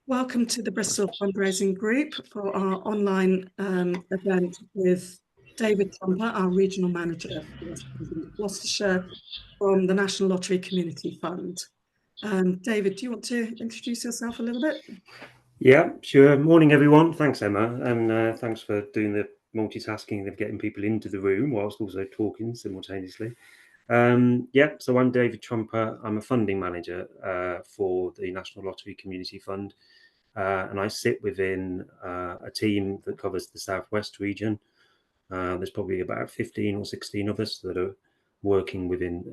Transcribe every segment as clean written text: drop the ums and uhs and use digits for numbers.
Welcome to the Bristol Fundraising Group for our online event with David Trumper, our Regional Manager for England and Gloucestershire from the National Lottery Community Fund. David, do you want to introduce yourself a little bit? Yeah, sure. Morning, everyone. Thanks, Emma, and thanks for doing the multitasking of getting people into the room whilst also talking simultaneously. So I'm David Trumper. I'm a funding manager for the National Lottery Community Fund. And I sit within a team that covers the Southwest region. There's probably about 15 or 16 of us that are working within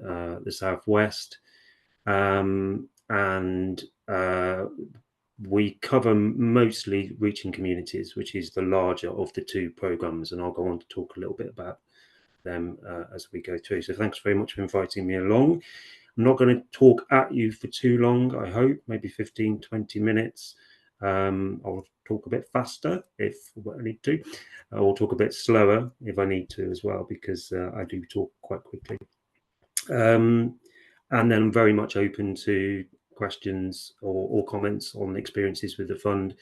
the Southwest. We cover mostly reaching communities, which is the larger of the two programs. And I'll go on to talk a little bit about them as we go through. So thanks very much for inviting me along. I'm not going to talk at you for too long, I hope, maybe 15, 20 minutes. I'll talk a bit faster if I need to. I'll talk a bit slower if I need to as well, because I do talk quite quickly. And then I'm very much open to questions or comments on experiences with the fund,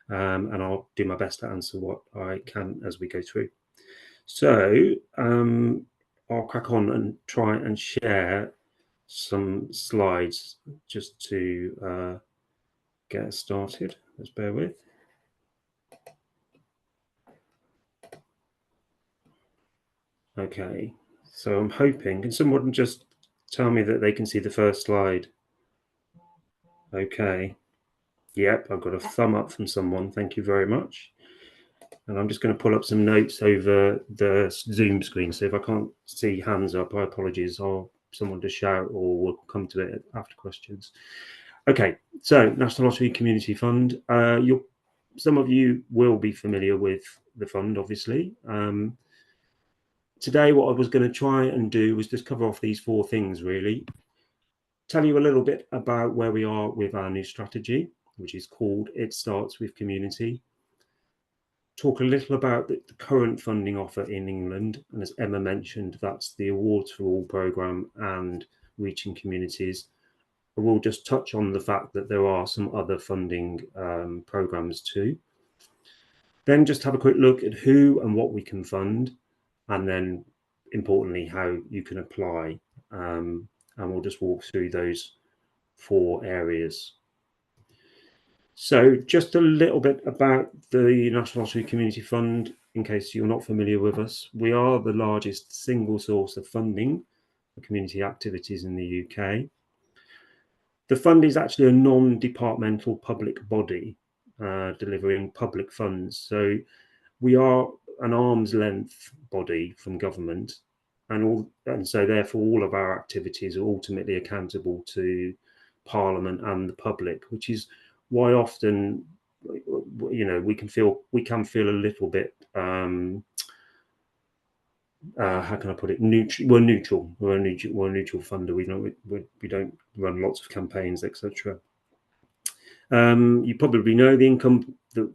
and I'll do my best to answer what I can as we go through. So I'll crack on and try and share some slides just to get us started. Let's bear with. Okay, so I'm hoping, can someone just tell me that they can see the first slide? Okay, yep, I've got a thumb up from someone. Thank you very much. And I'm just going to pull up some notes over the Zoom screen. So if I can't see hands up, I apologize. I'll someone to shout, or we'll come to it after questions. Okay, so National Lottery Community Fund. Some of you will be familiar with the fund, obviously. Today, what I was going to try and do was just cover off these four things, really. Tell you a little bit about where we are with our new strategy, which is called It Starts With Community. Talk a little about the current funding offer in England, and as Emma mentioned, that's the Awards for All programme and Reaching Communities. We'll just touch on the fact that there are some other funding programmes too. Then just have a quick look at who and what we can fund, and then importantly how you can apply, and we'll just walk through those four areas. So just a little bit about the National Lottery Community Fund, in case you're not familiar with us. We are the largest single source of funding for community activities in the UK. The fund is actually a non-departmental public body delivering public funds. So we are an arm's length body from government, and so therefore all of our activities are ultimately accountable to Parliament and the public, which is why often, we can feel a little bit how can I put it? We're neutral. We're a neutral funder. We don't run lots of campaigns, etc. You probably know the income that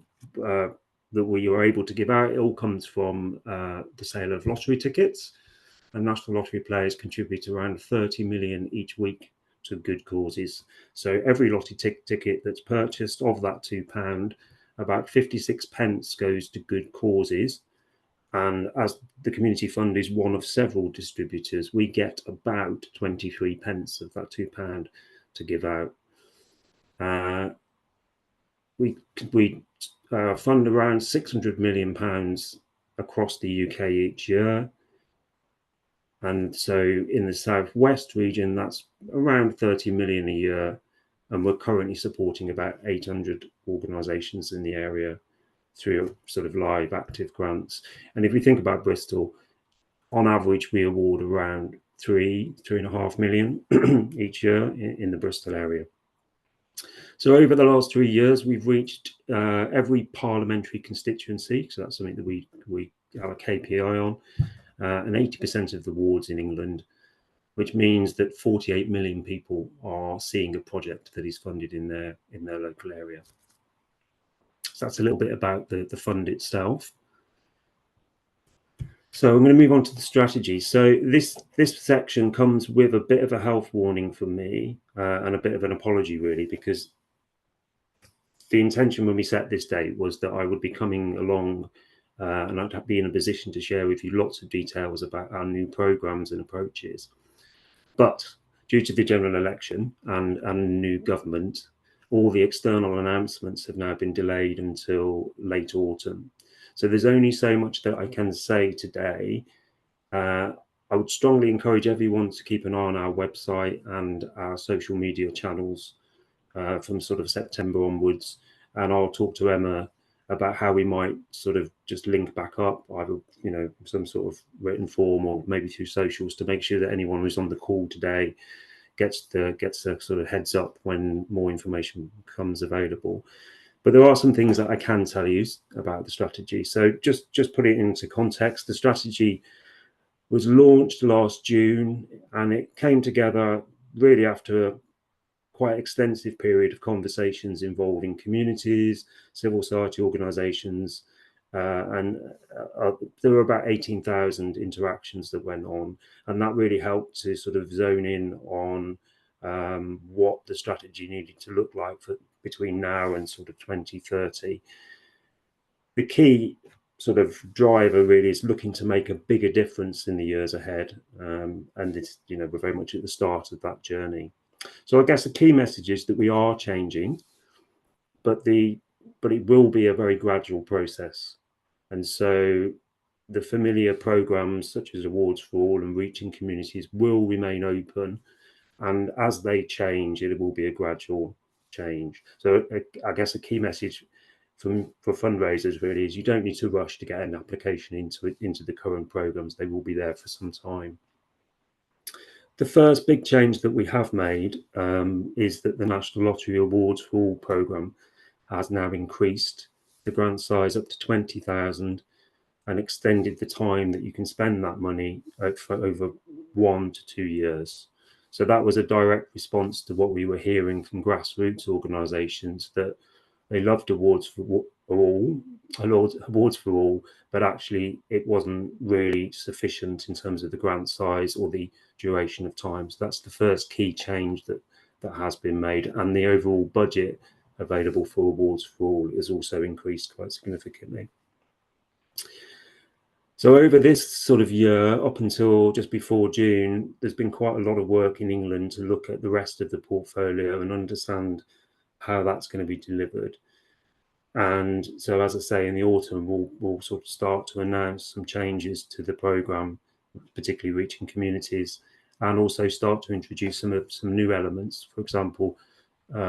we are able to give out. It all comes from the sale of lottery tickets, and National Lottery players contribute around 30 million each week to good causes. So every lottery ticket that's purchased, of that £2, about 56 pence goes to good causes. And as the community fund is one of several distributors, we get about 23 pence of that £2 to give out. We fund around £600 million across the UK each year. And so in the Southwest region, that's around 30 million a year. And we're currently supporting about 800 organisations in the area through sort of live active grants. And if we think about Bristol, on average, we award around 3.5 million each year in the Bristol area. So over the last 3 years, we've reached every parliamentary constituency. So that's something that we have a KPI on, and 80% of the wards in England, which means that 48 million people are seeing a project that is funded in their local area. So that's a little bit about the fund itself. So I'm going to move on to the strategy. So this section comes with a bit of a health warning from me and a bit of an apology, really, because the intention when we set this date was that I would be coming along and I'd be in a position to share with you lots of details about our new programs and approaches. But due to the general election and new government, all the external announcements have now been delayed until late autumn. So there's only so much that I can say today. I would strongly encourage everyone to keep an eye on our website and our social media channels from sort of September onwards. And I'll talk to Emma about how we might sort of just link back up, either, you know, some sort of written form or maybe through socials, to make sure that anyone who's on the call today gets a sort of heads up when more information becomes available. But there are some things that I can tell you about the strategy. So just put it into context. The strategy was launched last June, and it came together really after a quite extensive period of conversations involving communities, civil society organisations, and there were about 18,000 interactions that went on, and that really helped to sort of zone in on what the strategy needed to look like for between now and sort of 2030. The key sort of driver really is looking to make a bigger difference in the years ahead, and it's, you know, we're very much at the start of that journey. So I guess the key message is that we are changing, but it will be a very gradual process. And so the familiar programs such as Awards for All and Reaching Communities will remain open, and as they change, it will be a gradual change. So I guess a key message for fundraisers really is you don't need to rush to get an application into the current programs. They will be there for some time. The first big change that we have made is that the National Lottery Awards for All programme has now increased the grant size up to 20,000 and extended the time that you can spend that money for over 1 to 2 years. So that was a direct response to what we were hearing from grassroots organisations, that they loved awards for all, but actually it wasn't really sufficient in terms of the grant size or the duration of time. So that's the first key change that has been made, and the overall budget available for Awards for All is also increased quite significantly. So over this sort of year, up until just before June, there's been quite a lot of work in England to look at the rest of the portfolio and understand how that's going to be delivered. And so, as I say, in the autumn, we'll sort of start to announce some changes to the programme, particularly Reaching Communities, and also start to introduce some new elements. For example,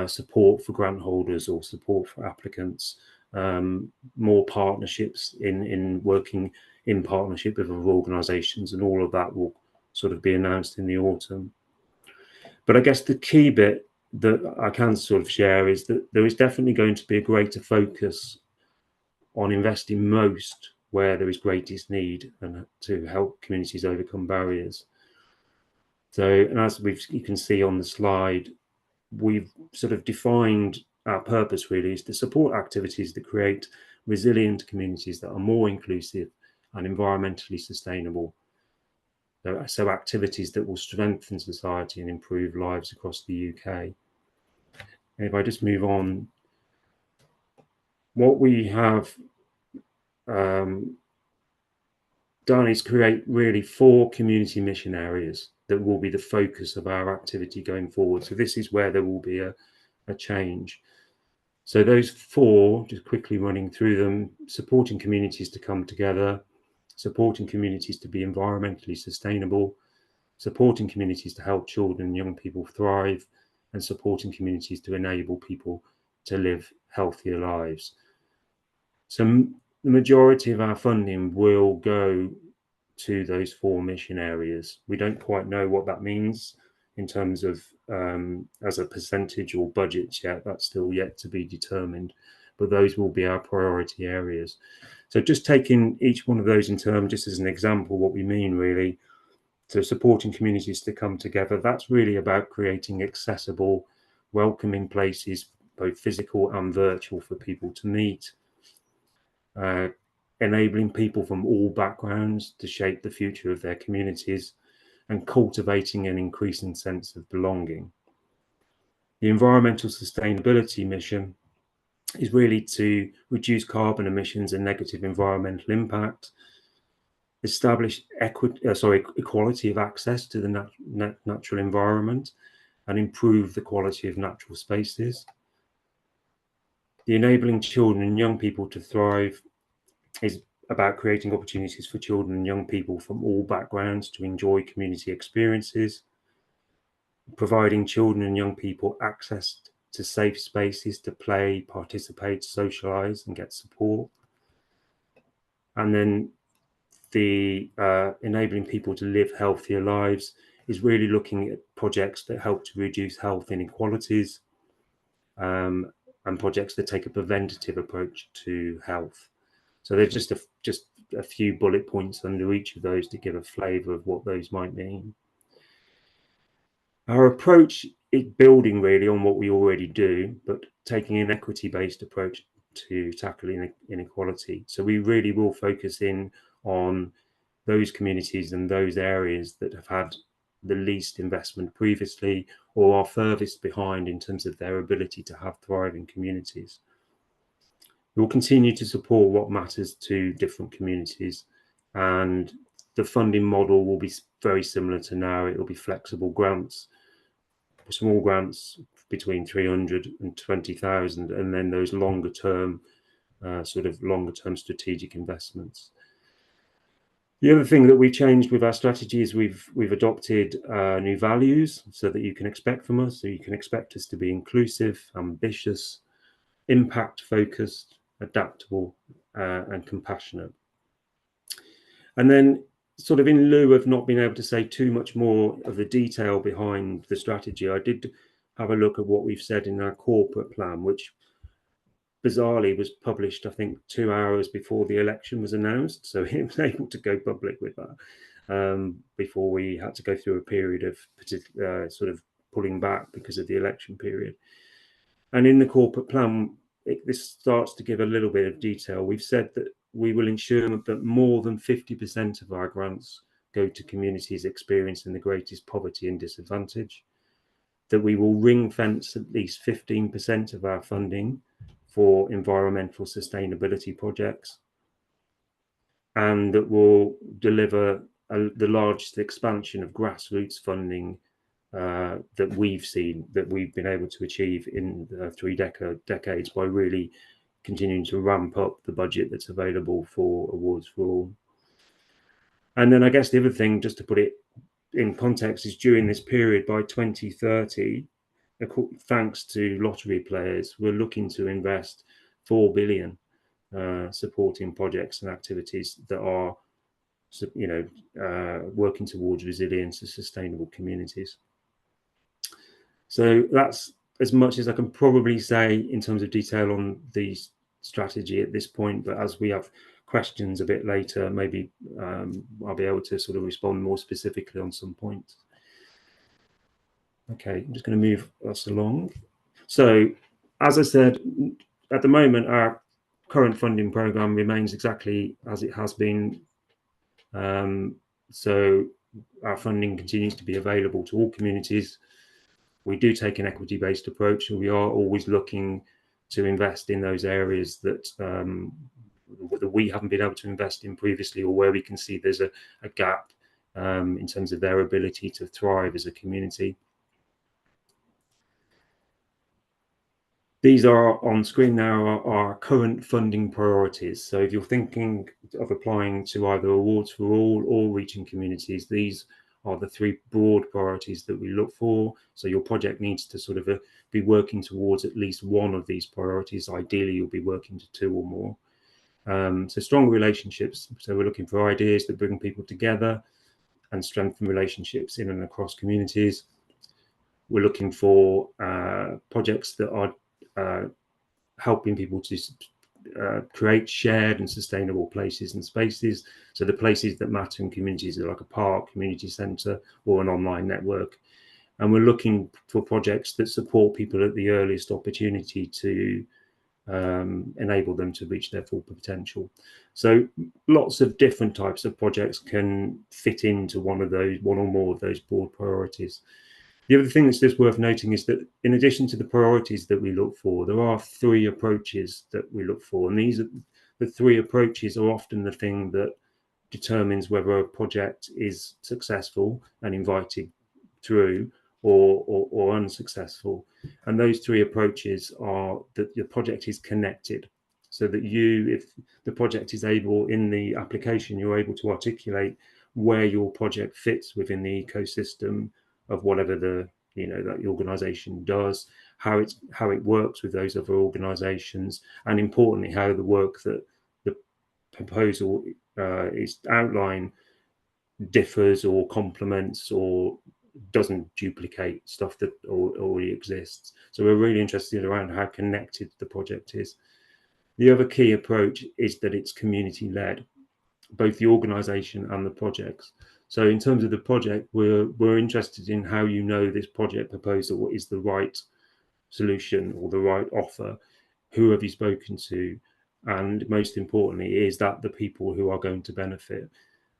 support for grant holders or support for applicants, more partnerships in working in partnership with other organisations, and all of that will sort of be announced in the autumn. But I guess the key bit that I can sort of share is that there is definitely going to be a greater focus on investing most where there is greatest need and to help communities overcome barriers. So, and as you can see on the slide, we've sort of defined our purpose really is to support activities that create resilient communities that are more inclusive and environmentally sustainable. So activities that will strengthen society and improve lives across the UK. And if I just move on, what we have done is create really 4 community mission areas that will be the focus of our activity going forward. So this is where there will be a change. So those 4, just quickly running through them: supporting communities to come together, supporting communities to be environmentally sustainable, supporting communities to help children and young people thrive, and supporting communities to enable people to live healthier lives. So the majority of our funding will go to those 4 mission areas. We don't quite know what that means in terms of as a percentage or budgets yet. That's still yet to be determined, but those will be our priority areas. So just taking each one of those in turn, just as an example, what we mean really. So supporting communities to come together, that's really about creating accessible, welcoming places, both physical and virtual, for people to meet, enabling people from all backgrounds to shape the future of their communities, and cultivating an increasing sense of belonging. The environmental sustainability mission is really to reduce carbon emissions and negative environmental impact, establish equality of access to the natural environment, and improve the quality of natural spaces. The enabling children and young people to thrive is about creating opportunities for children and young people from all backgrounds to enjoy community experiences, providing children and young people access to safe spaces to play, participate, socialise and get support. And then the enabling people to live healthier lives is really looking at projects that help to reduce health inequalities, and projects that take a preventative approach to health. So there's just a few bullet points under each of those to give a flavour of what those might mean. Our approach is building really on what we already do, but taking an equity-based approach to tackling inequality. So we really will focus in on those communities and those areas that have had the least investment previously or are furthest behind in terms of their ability to have thriving communities. We will continue to support what matters to different communities, and the funding model will be very similar to now. It will be flexible grants, small grants between 300 and 20,000, and then those longer term strategic investments. The other thing that we've changed with our strategy is we've adopted new values so that you can expect from us. So you can expect us to be inclusive, ambitious, impact focused, adaptable, and compassionate. And then, sort of in lieu of not being able to say too much more of the detail behind the strategy, I did have a look at what we've said in our corporate plan, which bizarrely was published, I think, 2 hours before the election was announced. So he was able to go public with that before we had to go through a period of sort of pulling back because of the election period. And in the corporate plan, this starts to give a little bit of detail. We've said that we will ensure that more than 50% of our grants go to communities experiencing the greatest poverty and disadvantage, that we will ring fence at least 15% of our funding for environmental sustainability projects, and that will deliver the largest expansion of grassroots funding that we've been able to achieve in 3 decades by really continuing to ramp up the budget that's available for Awards for All. And then I guess the other thing, just to put it in context, is during this period, by 2030, thanks to lottery players, we're looking to invest 4 billion supporting projects and activities that are, working towards resilience and sustainable communities. So that's as much as I can probably say in terms of detail on the strategy at this point, but as we have questions a bit later, maybe I'll be able to sort of respond more specifically on some points. Okay, I'm just going to move us along. So, as I said, at the moment, our current funding programme remains exactly as it has been. So our funding continues to be available to all communities. We do take an equity-based approach, and we are always looking to invest in those areas that we haven't been able to invest in previously, or where we can see there's a gap in terms of their ability to thrive as a community. These are on screen now, our current funding priorities. So if you're thinking of applying to either Awards for All or Reaching Communities, these are the 3 broad priorities that we look for. So your project needs to sort of be working towards at least one of these priorities. Ideally, you'll be working to 2 or more. So strong relationships. So we're looking for ideas that bring people together and strengthen relationships in and across communities. We're looking for projects that are helping people to create shared and sustainable places and spaces. So the places that matter in communities are like a park, community centre, or an online network. And we're looking for projects that support people at the earliest opportunity to enable them to reach their full potential. So lots of different types of projects can fit into one or more of those broad priorities. The other thing that's just worth noting is that in addition to the priorities that we look for, there are 3 approaches that we look for. And these are the 3 approaches are often the thing that determines whether a project is successful and invited through or unsuccessful. And those 3 approaches are that the project is connected, so that if the project is able, in the application, you're able to articulate where your project fits within the ecosystem of whatever that the organization does, how it works with those other organizations, and importantly, how the work that the proposal is outlined differs or complements or doesn't duplicate stuff that already exists. So we're really interested around how connected the project is. The other key approach is that it's community-led, both the organisation and the projects. So in terms of the project, we're interested in how you know this project proposal is the right solution or the right offer. Who have you spoken to? And most importantly, is that the people who are going to benefit?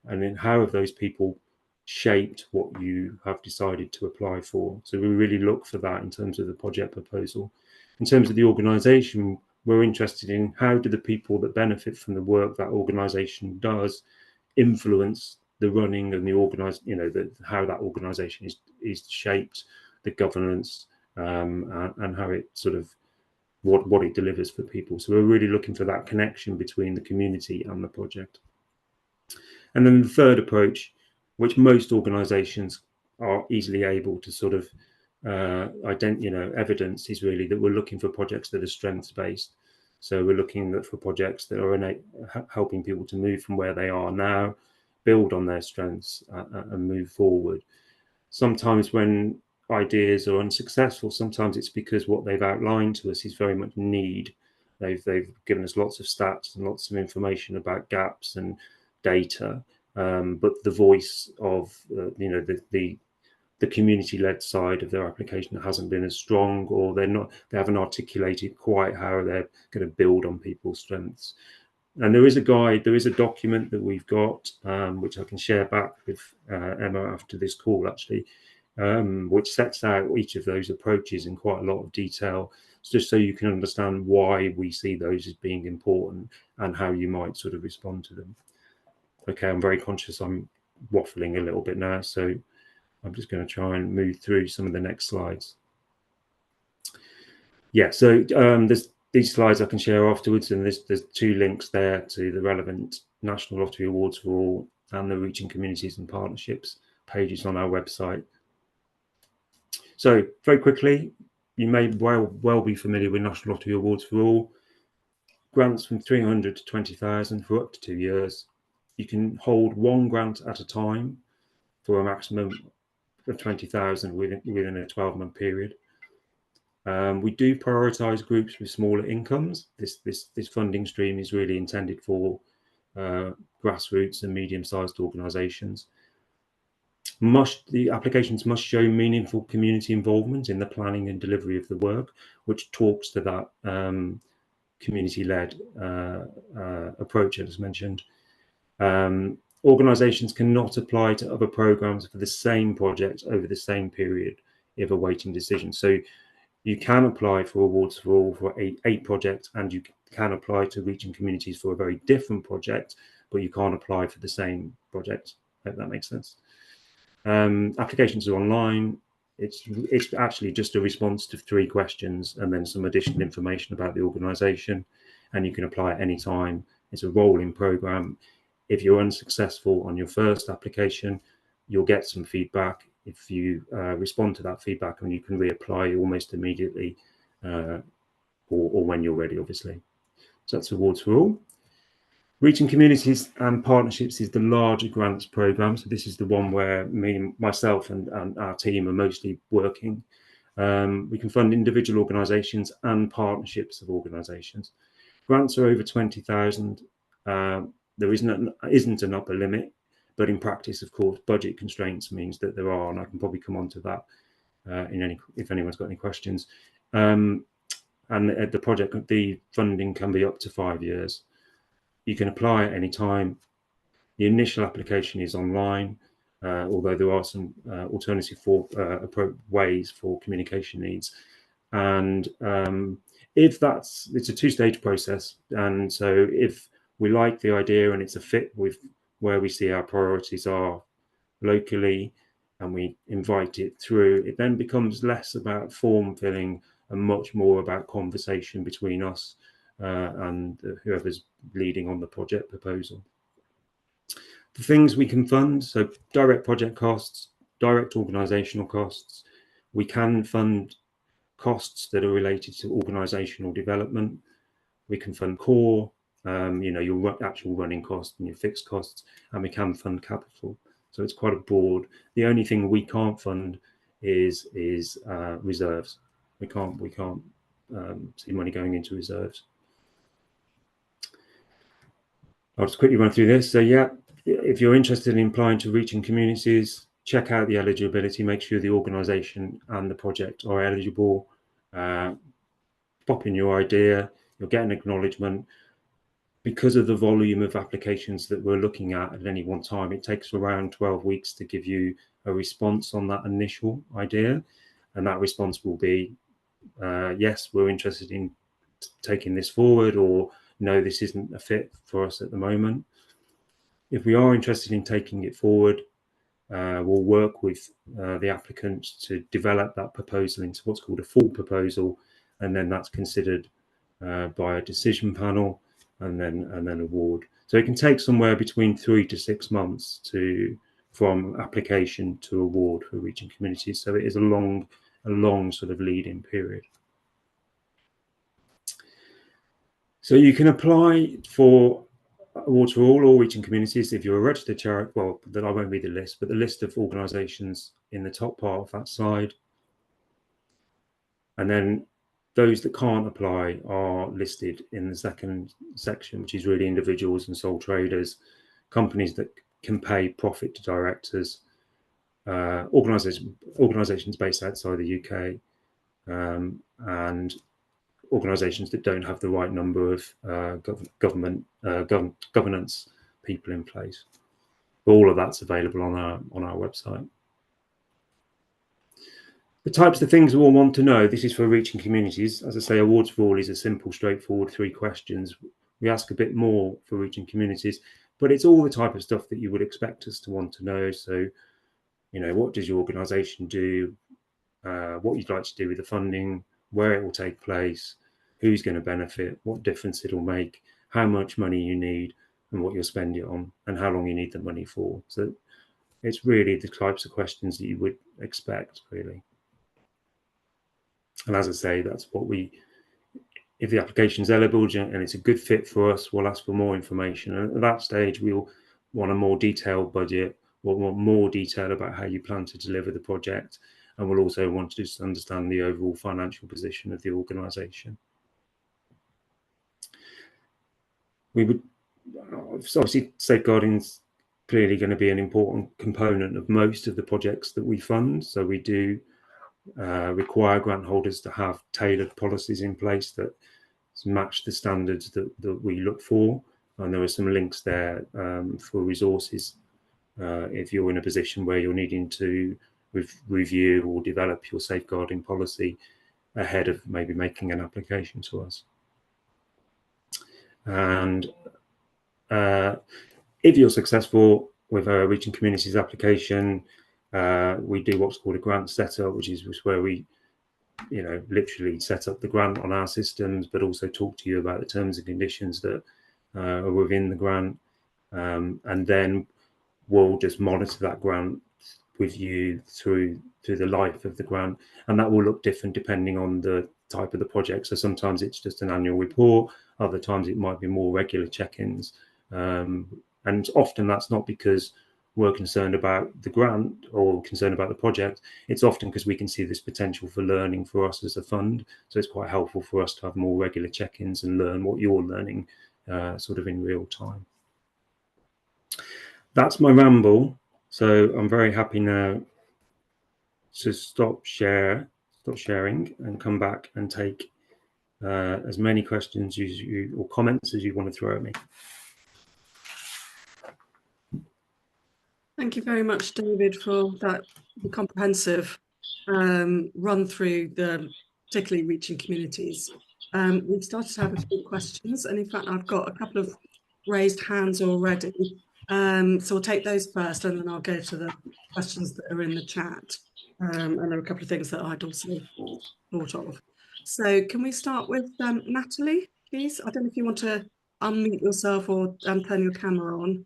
And then how have those people shaped what you have decided to apply for? So we really look for that in terms of the project proposal. In terms of the organisation, we're interested in how do the people that benefit from the work that organisation does influence the running and the how that organisation is shaped, the governance, and how it sort of what it delivers for people. So we're really looking for that connection between the community and the project. And then the third approach, which most organisations are easily able to sort of evidence, is really that we're looking for projects that are strengths-based. So we're looking for projects that are helping people to move from where they are now, build on their strengths, and move forward. Sometimes when ideas are unsuccessful, sometimes it's because what they've outlined to us is very much need. They've given us lots of stats and lots of information about gaps and data, but the voice of the community-led side of their application hasn't been as strong, or they haven't articulated quite how they're going to build on people's strengths. And there is a guide, there is a document that we've got, which I can share back with Emma after this call, actually, which sets out each of those approaches in quite a lot of detail, just so you can understand why we see those as being important and how you might sort of respond to them. Okay, I'm very conscious I'm waffling a little bit now, so I'm just going to try and move through some of the next slides. Yeah, so there's these slides I can share afterwards, and there's 2 links there to the relevant National Lottery Awards for All and the Reaching Communities and Partnerships pages on our website. So very quickly, you may well be familiar with National Lottery Awards for All. Grants from 300 to 20,000 for up to 2 years. You can hold 1 grant at a time for a maximum of 20,000 within a 12-month period. We do prioritise groups with smaller incomes. This funding stream is really intended for grassroots and medium-sized organisations. The applications must show meaningful community involvement in the planning and delivery of the work, which talks to that community-led approach, as mentioned. Organisations cannot apply to other programmes for the same project over the same period if awaiting decision. So you can apply for Awards for All for a project, and you can apply to Reaching Communities for a very different project, but you can't apply for the same project. I hope that makes sense. Applications are online. It's actually just a response to 3 questions and then some additional information about the organisation, and you can apply at any time. It's a rolling programme. If you're unsuccessful on your first application, you'll get some feedback. If you respond to that feedback, and you can reapply almost immediately, or when you're ready, obviously. So that's Awards for All. Reaching Communities and Partnerships is the larger grants programme. So this is the one where myself and our team are mostly working. We can fund individual organisations and partnerships of organisations. Grants are over 20,000. There isn't an upper limit, but in practice, of course, budget constraints means that there are, and I can probably come on to that if anyone's got any questions. And the funding can be up to 5 years. You can apply at any time. The initial application is online. although there are some alternative ways for communication needs. And if it's a two-stage process, and so if we like the idea and it's a fit with where we see our priorities are locally, and we invite it through, it then becomes less about form filling and much more about conversation between us and whoever's leading on the project proposal. The things we can fund, so direct project costs, direct organisational costs. We can fund costs that are related to organisational development. We can fund core, your actual running costs and your fixed costs, and we can fund capital. So it's quite a broad. The only thing we can't fund is reserves. We can't see money going into reserves. I'll just quickly run through this. So yeah, if you're interested in applying to reaching communities, check out the eligibility, make sure the organisation and the project are eligible. Pop in your idea, you'll get an acknowledgement. Because of the volume of applications that we're looking at any one time, it takes around 12 weeks to give you a response on that initial idea. And that response will be, yes, we're interested in taking this forward, or no, this isn't a fit for us at the moment. If we are interested in taking it forward, we'll work with the applicant to develop that proposal into what's called a full proposal, and then that's considered by a decision panel, and then award. So it can take somewhere between 3 to 6 months from application to award for reaching communities. So it is a long sort of lead-in period. So you can apply for awards for all reaching communities if you're a registered charity. Well, then I won't read the list, but the list of organisations in the top part of that slide. And then those that can't apply are listed in the second section, which is really individuals and sole traders, companies that can pay profit to directors, organisations based outside the UK, and organisations that don't have the right number of governance people in place. All of that's available on our website. The types of things we'll want to know, this is for reaching communities. As I say, awards for all is a simple, straightforward 3 questions. We ask a bit more for reaching communities, but it's all the type of stuff that you would expect us to want to know. So, what does your organisation do? What you'd like to do with the funding, where it will take place, who's going to benefit, what difference it'll make, how much money you need, and what you'll spend it on, and how long you need the money for. So it's really the types of questions that you would expect, really. And as I say, that's what if the application is eligible and it's a good fit for us, we'll ask for more information. And at that stage, we'll want a more detailed budget. We'll want more detail about how you plan to deliver the project. And we'll also want to just understand the overall financial position of the organisation. We would obviously, safeguarding is clearly going to be an important component of most of the projects that we fund. So we do require grant holders to have tailored policies in place that match the standards that we look for. And there are some links there for resources if you're in a position where you're needing to review or develop your safeguarding policy ahead of maybe making an application to us. And if you're successful with a reaching communities application, we do what's called a grant setup, which is where we literally set up the grant on our systems, but also talk to you about the terms and conditions that are within the grant, and then we'll just monitor that grant with you through the life of the grant, and that will look different depending on the type of the project. So sometimes it's just an annual report, other times it might be more regular check-ins, and often that's not because we're concerned about the grant or concerned about the project. It's often because we can see this potential for learning for us as a fund. So it's quite helpful for us to have more regular check-ins and learn what you're learning sort of in real time. That's my ramble. So I'm very happy now to stop sharing and come back and take as many questions or comments as you want to throw at me. Thank you very much, David, for that comprehensive run through the particularly reaching communities. We've started to have a few questions, and in fact, I've got a couple of raised hands already. So we'll take those first, and then I'll go to the questions that are in the chat. And there are a couple of things that I'd also thought of. So can we start with Natalie, please? I don't know if you want to unmute yourself or turn your camera on.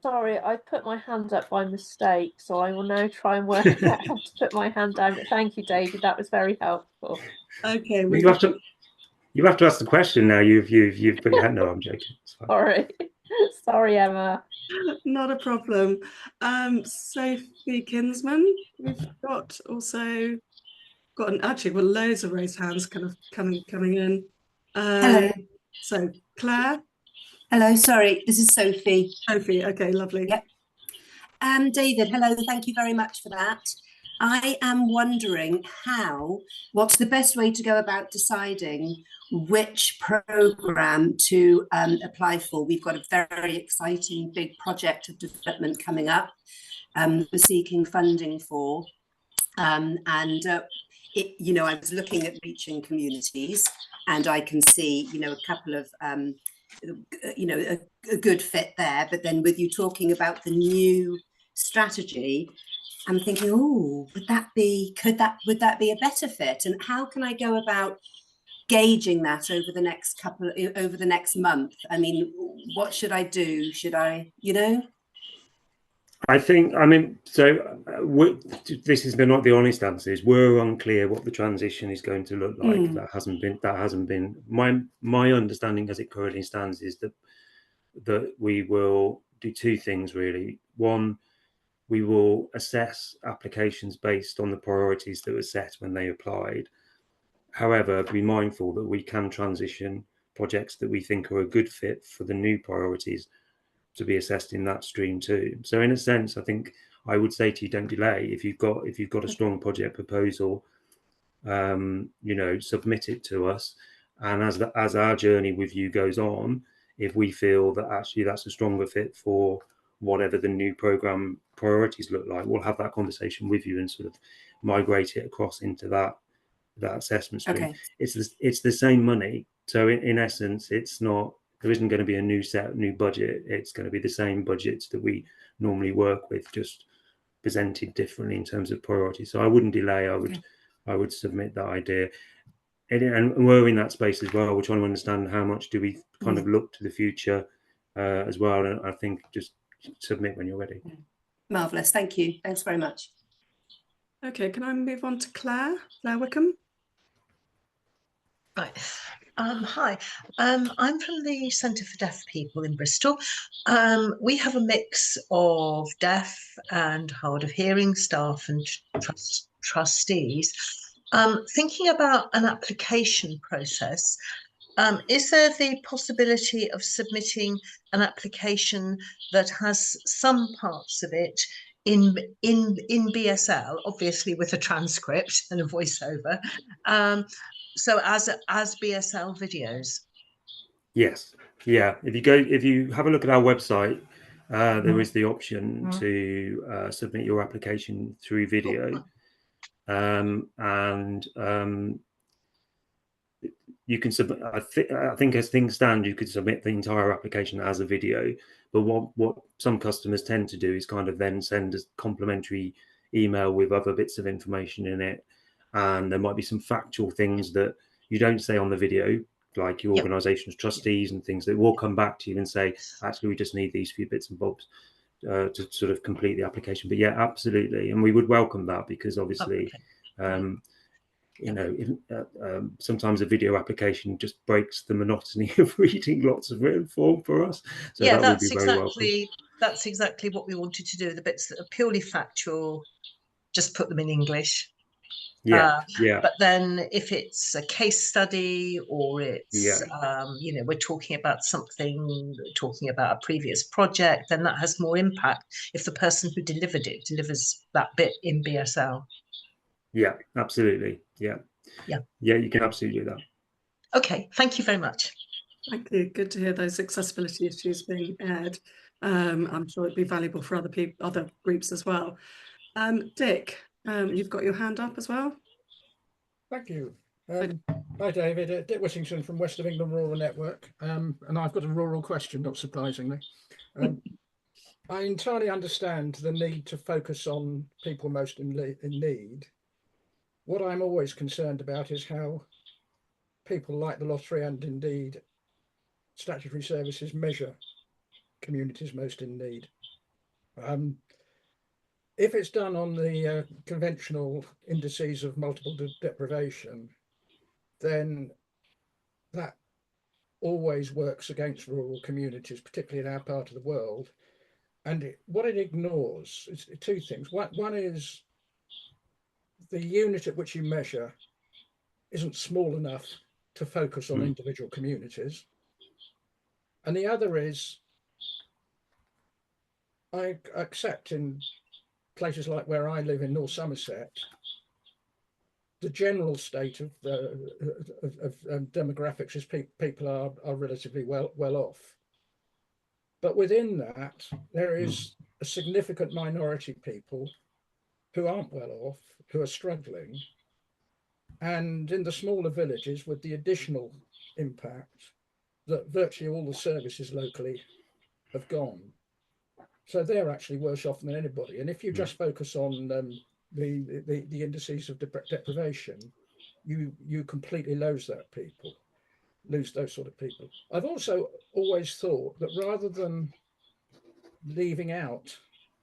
Sorry, I put my hand up by mistake, so I will now try and work out how to put my hand down. But thank you, David. That was very helpful. Okay, you have to ask the question now. You've put your hand. No, I'm joking. Sorry, Emma. Not a problem. Sophie Kinsman, we've got actually loads of raised hands kind of coming in. Hello. So Claire. Hello, sorry, this is Sophie. Sophie, okay, lovely. Yep. David, hello, thank you very much for that. I am wondering what's the best way to go about deciding which programme to apply for? We've got a very exciting big project of development coming up we're seeking funding for. I was looking at reaching communities, and I can see, a couple of a good fit there. But then with you talking about the new strategy, I'm thinking, would that be a better fit? And how can I go about gauging that over the next month? I mean, what should I do? Should I, this is not the honest answer. We're unclear what the transition is going to look like. That hasn't been my understanding as it currently stands, is that we will do two things really. One, we will assess applications based on the priorities that were set when they applied. However, be mindful that we can transition projects that we think are a good fit for the new priorities to be assessed in that stream too. So in a sense, I think I would say to you, don't delay. If you've got a strong project proposal, submit it to us. And as our journey with you goes on, if we feel that actually that's a stronger fit for whatever the new program priorities look like, we'll have that conversation with you and sort of migrate it across into that assessment stream. Okay. It's the same money. So in essence, there isn't going to be a new budget. It's going to be the same budgets that we normally work with, just presented differently in terms of priority. So I wouldn't delay. I would submit that idea. And we're in that space as well. We're trying to understand how much do we kind of look to the future as well. And I think just submit when you're ready. Marvellous. Thank you. Thanks very much. Okay, can I move on to Claire Wickham? Right. Hi, I'm from the Centre for Deaf People in Bristol. We have a mix of deaf and hard of hearing staff and trustees. Thinking about an application process, is there the possibility of submitting an application that has some parts of it in BSL, obviously with a transcript and a voiceover, so as BSL videos? Yes, yeah. If you have a look at our website, there is the option to submit your application through video, you can submit. I think as things stand, you could submit the entire application as a video. But what some customers tend to do is kind of then send a complimentary email with other bits of information in it, and there might be some factual things that you don't say on the video, like your organisation's trustees and things that will come back to you and say, actually, we just need these few bits and bobs to sort of complete the application. But yeah, absolutely, and we would welcome that, because obviously, sometimes a video application just breaks the monotony of reading lots of written form for us. So yeah, that would be very welcome. That's exactly what we wanted to do. The bits that are purely factual, just put them in English. But then if it's a case study, or it's we're talking about a previous project, then that has more impact if the person who delivered it delivers that bit in BSL. Yeah, absolutely. Yeah, you can absolutely do that. Okay, thank you very much. Thank you. Good to hear those accessibility issues being aired. I'm sure it'd be valuable for other groups as well. Dick, you've got your hand up as well. Thank you. Hi, David. Dick Whittington from West of England Rural Network. And I've got a rural question, not surprisingly. I entirely understand the need to focus on people most in need. What I'm always concerned about is how people like the lottery and indeed statutory services measure communities most in need. If it's done on the conventional indices of multiple deprivation, then that always works against rural communities, particularly in our part of the world. And what it ignores is two things. One is the unit at which you measure isn't small enough to focus on individual communities. And the other is, I accept in places like where I live in North Somerset, the general state of demographics is people are relatively well off. But within that, there is a significant minority of people who aren't well off, who are struggling. And in the smaller villages, with the additional impact that virtually all the services locally have gone. So they're actually worse off than anybody. And if you just focus on the indices of deprivation, you completely lose those sort of people. I've also always thought that rather than leaving out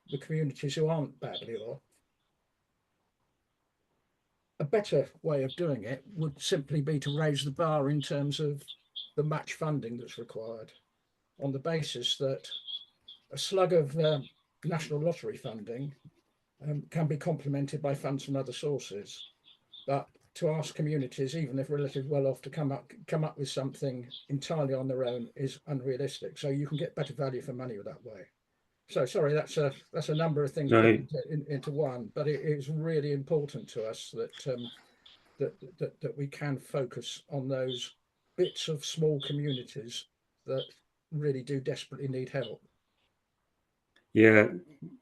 the communities who aren't badly off, a better way of doing it would simply be to raise the bar in terms of the match funding that's required, on the basis that a slug of national lottery funding can be complemented by funds from other sources. But to ask communities, even if relatively well off, to come up with something entirely on their own is unrealistic. So you can get better value for money that way. So sorry, that's a number of things into one, but it is really important to us that we can focus on those bits of small communities that really do desperately need help. Yeah,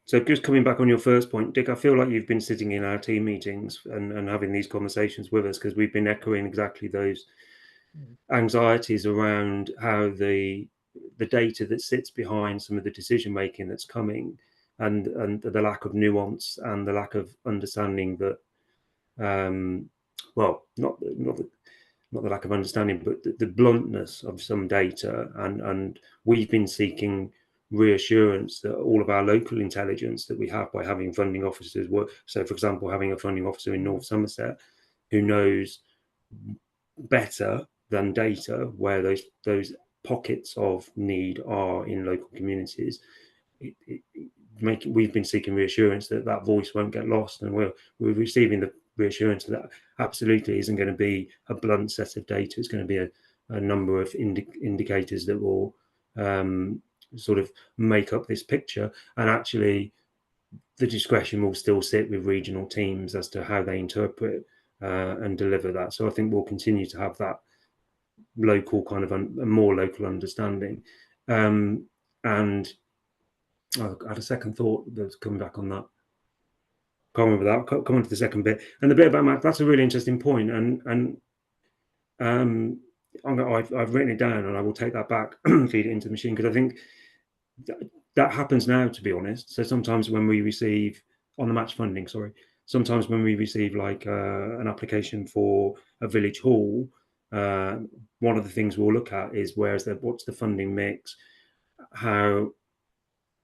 so just coming back on your first point, Dick, I feel like you've been sitting in our team meetings and having these conversations with us, because we've been echoing exactly those anxieties around how the data that sits behind some of the decision making that's coming, and the lack of nuance and the lack of understanding that, well, not the lack of understanding, but the bluntness of some data, and we've been seeking reassurance that all of our local intelligence that we have by having funding officers work. So, for example, having a funding officer in North Somerset who knows better than data where those pockets of need are in local communities. We've been seeking reassurance that that voice won't get lost, and we're receiving the reassurance that absolutely isn't going to be a blunt set of data. It's going to be a number of indicators that will sort of make up this picture, and actually the discretion will still sit with regional teams as to how they interpret and deliver that. So I think we'll continue to have that local kind of a more local understanding. And I had a second thought that's coming back on that. Can't remember that. Come on to the second bit, and the bit about Mac. That's a really interesting point, and I've written it down, and I will take that back, feed it into the machine, because I think that happens now, to be honest. So sometimes when we receive on the match funding, sometimes when we receive like an application for a village hall, one of the things we'll look at is what's the funding mix, how,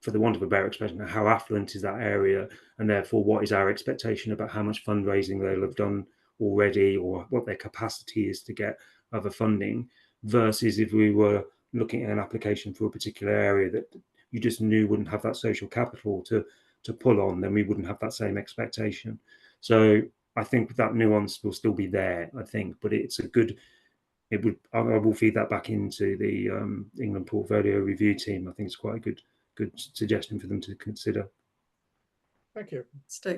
for the want of a better expression, how affluent is that area, and therefore what is our expectation about how much fundraising they'll have done already, or what their capacity is to get other funding, versus if we were looking at an application for a particular area that you just knew wouldn't have that social capital to pull on, then we wouldn't have that same expectation. So I think that nuance will still be there, I think, but it's a good, I will feed that back into the England portfolio review team. I think it's quite a good suggestion for them to consider. Thank you.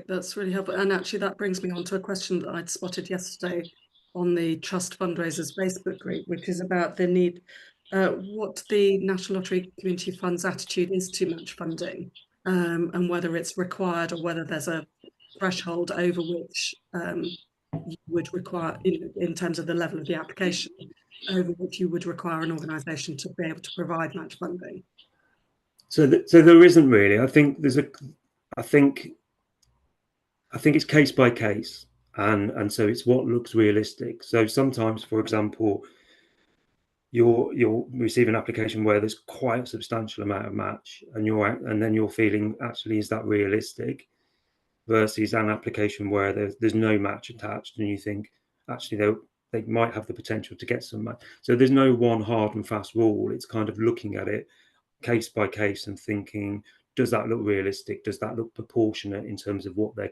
That's really helpful. And actually that brings me on to a question that I'd spotted yesterday on the Trust Fundraisers Facebook group, which is about the need what the National Lottery Community Fund's attitude is to match funding, and whether it's required or whether there's a threshold over which you would require, in terms of the level of the application, over which you would require an organisation to be able to provide match funding. So there isn't really. I think it's case by case, and so it's what looks realistic. So sometimes, for example, you'll receive an application where there's quite a substantial amount of match, and then you're feeling, actually, is that realistic? Versus an application where there's no match attached, and you think, actually, they might have the potential to get some match. So there's no one hard and fast rule. It's kind of looking at it case by case and thinking, does that look realistic? Does that look proportionate in terms of what their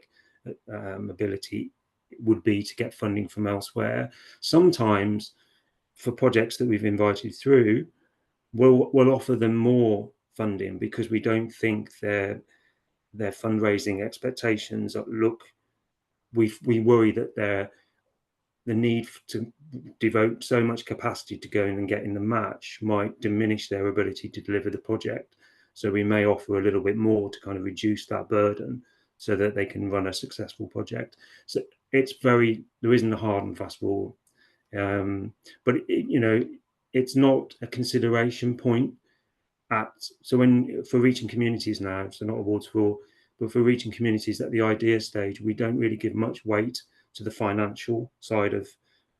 ability would be to get funding from elsewhere? Sometimes, for projects that we've invited through, we'll offer them more funding because we don't think their fundraising expectations we worry that the need to devote so much capacity to going and getting the match might diminish their ability to deliver the project. So we may offer a little bit more to kind of reduce that burden so that they can run a successful project. So there isn't a hard and fast rule. But it's not a consideration point for reaching communities now, so not awards but for reaching communities at the idea stage, we don't really give much weight to the financial side of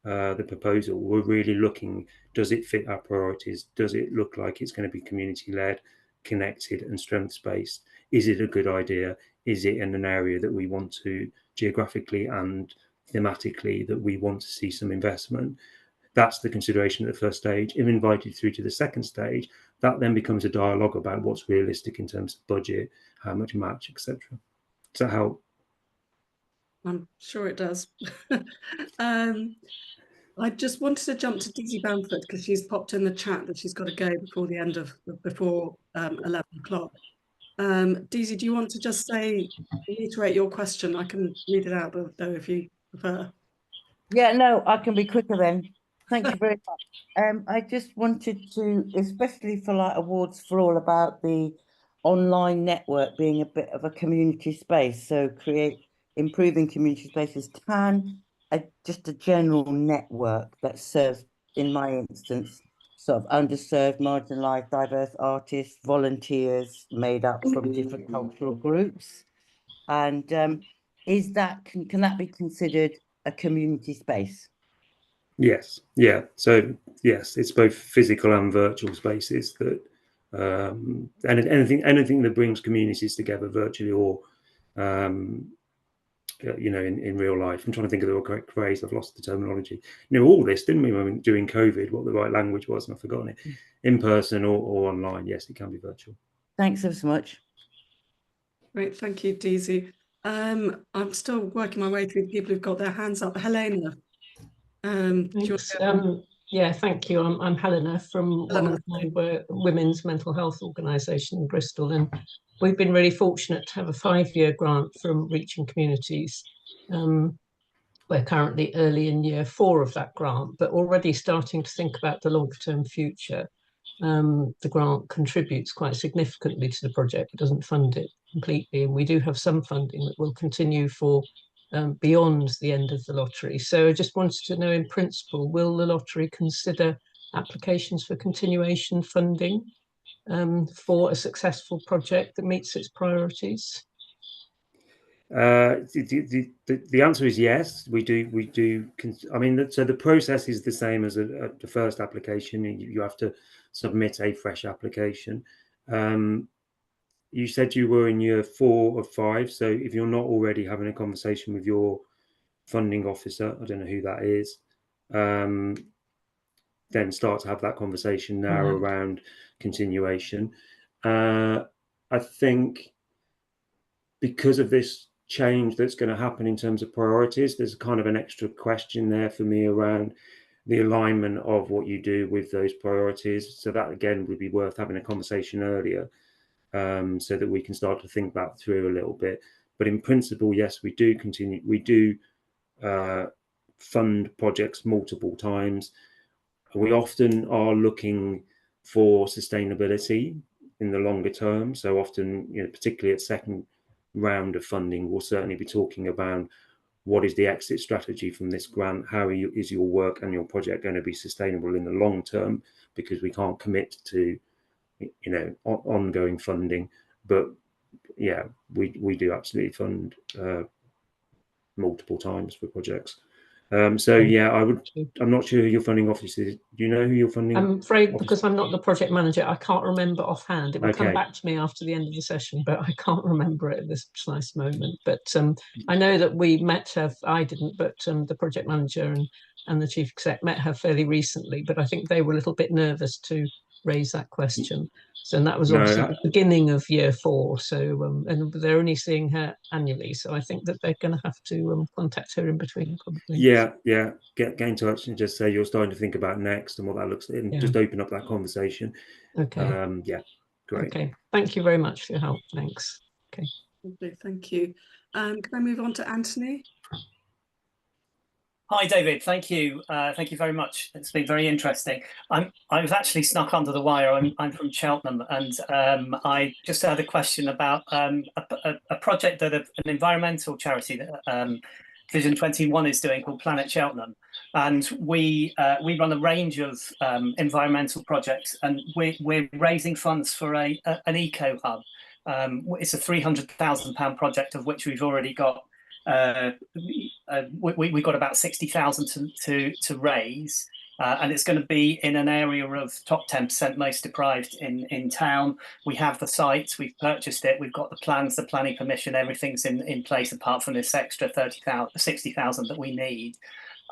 the proposal. We're really looking, does it fit our priorities? Does it look like it's going to be community-led, connected and strengths-based? Is it a good idea? Is it in an area that we want to, geographically and thematically, that we want to see some investment? That's the consideration at the first stage. If invited through to the second stage, that then becomes a dialogue about what's realistic in terms of budget, how much match, etc. Does that help? I'm sure it does. I just wanted to jump to Daisy Bamford because she's popped in the chat that she's got to go before 11 o'clock. Daisy, do you want to just reiterate your question? I can read it out though if you prefer. Yeah, no, I can be quicker then. Thank you very much. I just wanted to, especially for like Awards for All, about the online network being a bit of a community space. So improving community spaces. Can just a general network that serves, in my instance, sort of underserved, marginalised, diverse artists, volunteers made up from different cultural groups, and can that be considered a community space? Yes, yeah. So yes, it's both physical and virtual spaces that, and anything that brings communities together virtually or, in real life. I'm trying to think of the correct phrase. I've lost the terminology. All this, didn't we? During COVID, what the right language was, and I've forgotten it. In person or online. Yes, it can be virtual. Thanks ever so much. Great, thank you, Daisy. I'm still working my way through the people who've got their hands up. Helena. Yeah, thank you. I'm Helena from Women's Mental Health Organisation in Bristol, and we've been really fortunate to have a 5-year grant from Reaching Communities. We're currently early in year 4 of that grant, but already starting to think about the longer-term future. The grant contributes quite significantly to the project, but doesn't fund it completely, and we do have some funding that will continue for beyond the end of the lottery. So I just wanted to know, in principle, will the lottery consider applications for continuation funding for a successful project that meets its priorities? The answer is yes. We do. I mean, so the process is the same as the first application. You have to submit a fresh application. You said you were in year 4 of 5. So if you're not already having a conversation with your funding officer, I don't know who that is, then start to have that conversation now around continuation. I think because of this change that's going to happen in terms of priorities, there's kind of an extra question there for me around the alignment of what you do with those priorities. So that again would be worth having a conversation earlier, so that we can start to think that through a little bit. But in principle, yes, we do fund projects multiple times. we often are looking for sustainability in the longer term. So often, particularly at second round of funding, we'll certainly be talking about what is the exit strategy from this grant? How is your work and your project going to be sustainable in the long term? Because we can't commit to, ongoing funding. But yeah, we do absolutely fund multiple times for projects. So yeah, I'm not sure who your funding office is. Do you know who your funding? I'm afraid because I'm not the project manager, I can't remember offhand. It will come Okay. back to me after the end of the session, but I can't remember it at this precise moment. But I know that we met her. I didn't, but the project manager and the chief exec met her fairly recently. But I think they were a little bit nervous to raise that question. So and that was obviously the beginning of year 4. So and they're only seeing her annually. So I think that they're going to have to contact her in between, probably. Yeah. Get in touch and just say you're starting to think about next and what that looks like, and just open up that conversation. Okay. Yeah. Great. Okay. Thank you very much for your help. Thanks. Okay. Lovely, thank you. Can I move on to Anthony? Hi, David. Thank you. Thank you very much. It's been very interesting. I've actually snuck under the wire. I'm from Cheltenham, and I just had a question about a project that an environmental charity that Vision 21 is doing called Planet Cheltenham, and we run a range of environmental projects, and we're raising funds for an eco hub. It's a £300,000 project, of which we've already got. We got about 60,000 to raise, and it's going to be in an area of top 10% most deprived in town. We have the site, we've purchased it, we've got the plans, the planning permission, everything's in place apart from this extra 60,000 that we need.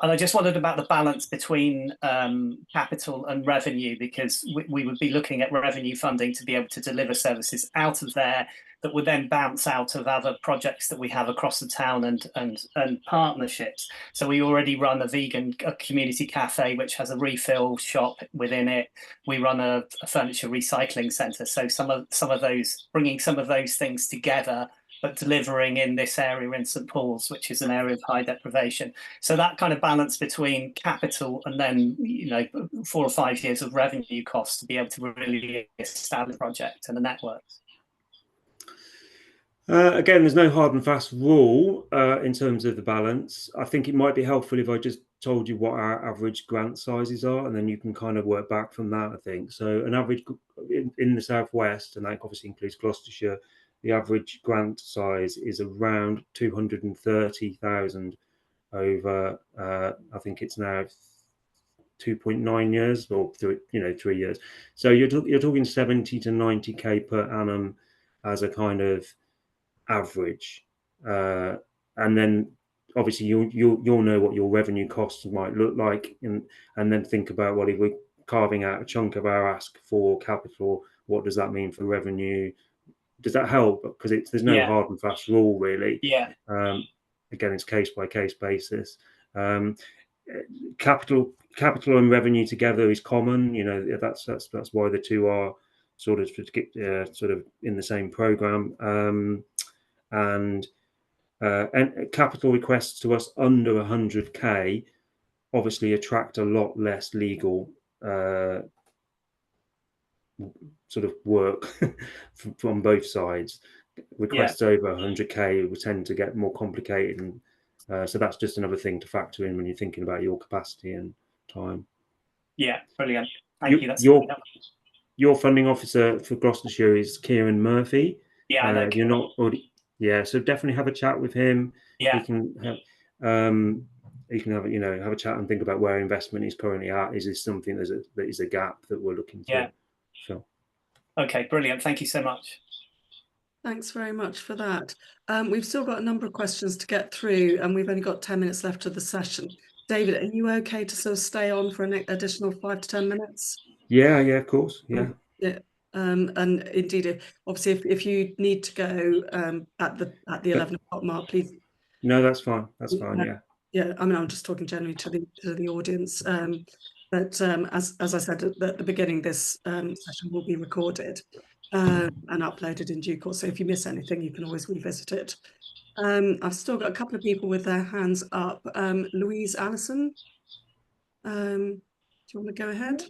And I just wondered about the balance between capital and revenue, because we would be looking at revenue funding to be able to deliver services out of there that would then bounce out of other projects that we have across the town and partnerships. So we already run a vegan community cafe, which has a refill shop within it. We run a furniture recycling centre. So some of those, bringing some of those things together, but delivering in this area in St Paul's, which is an area of high deprivation. So that kind of balance between capital and then 4 or 5 years of revenue costs to be able to really establish a project and a network. Again, there's no hard and fast rule in terms of the balance. I think it might be helpful if I just told you what our average grant sizes are, and then you can kind of work back from that, I think. So an average in the southwest, and that obviously includes Gloucestershire, the average grant size is around 230,000 over, I think it's now 2.9 years or 3 years. So you're talking 70 to 90k per annum as a kind of average, and then obviously you'll know what your revenue costs might look like, and then think about, well, if we're carving out a chunk of our ask for capital, what does that mean for revenue? Does that help? Because there's no hard and fast rule really. Again, it's case by case basis. Capital and revenue together is common. That's why the two are sort of in the same program. And capital requests to us under 100k obviously attract a lot less legal sort of work from both sides. Requests over 100k will tend to get more complicated, and so that's just another thing to factor in when you're thinking about your capacity and time. Yeah, brilliant. Thank you. That's your funding officer for Gloucestershire is Kieran Murphy. Yeah, I know. You're not already. Yeah, so definitely have a chat with him. Yeah, he can have a chat and think about where investment is currently at. Is this something that is a gap that we're looking to fill? Okay, brilliant. Thank you so much. Thanks very much for that. We've still got a number of questions to get through, and we've only got 10 minutes left of the session. David, are you okay to sort of stay on for an additional 5 to 10 minutes? Yeah, of course. Yeah. And indeed, obviously, if you need to go at the 11 o'clock mark, please. No, that's fine. That's fine. Yeah. I mean, I'm just talking generally to the audience. But as I said at the beginning, this session will be recorded and uploaded in due course. So if you miss anything, you can always revisit it. I've still got a couple of people with their hands up. Louise Allison. you want to go ahead?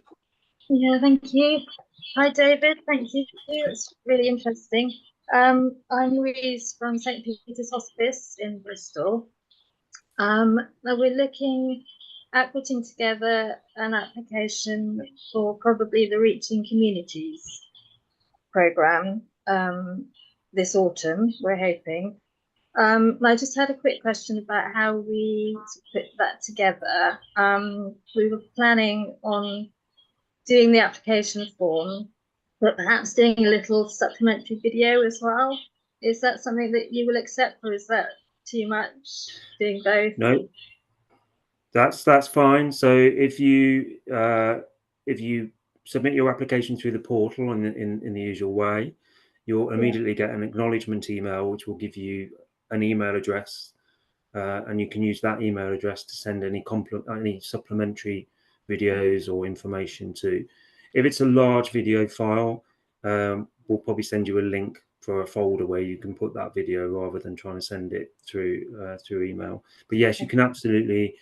Yeah, thank you. Hi, David. Thank you. It's really interesting. I'm Louise from St. Peter's Hospice in Bristol. Now we're looking at putting together an application for probably the Reaching Communities programme this autumn, we're hoping. I just had a quick question about how we put that together. We were planning on doing the application form, but perhaps doing a little supplementary video as well. Is that something that you will accept, or is that too much, doing both? No, that's fine. So if you submit your application through the portal in the usual way, you'll immediately get an acknowledgement email, which will give you an email address, and you can use that email address to send any supplementary videos or information to. If it's a large video file, we'll probably send you a link for a folder where you can put that video rather than trying to send it through email. But yes, you can absolutely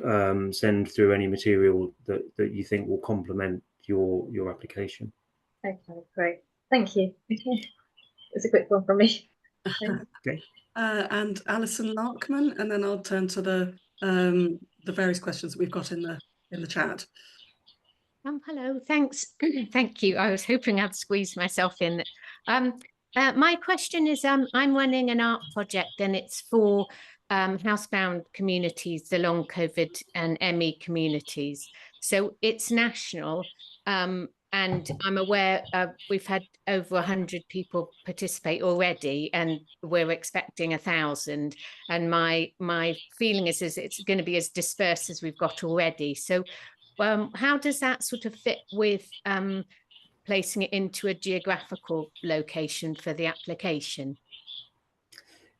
send through any material that you think will complement your application. Okay, great. Thank you. Okay. It's a quick one from me. Okay. And Alison Larkman, and then I'll turn to the various questions that we've got in the chat. Hello, thanks. Thank you. I was hoping I'd squeeze myself in. My question is, I'm running an art project, and it's for housebound communities, the long COVID and ME communities. So it's national, and I'm aware we've had over 100 people participate already, and we're expecting 1,000. And my feeling is it's going to be as dispersed as we've got already. So how does that sort of fit with placing it into a geographical location for the application?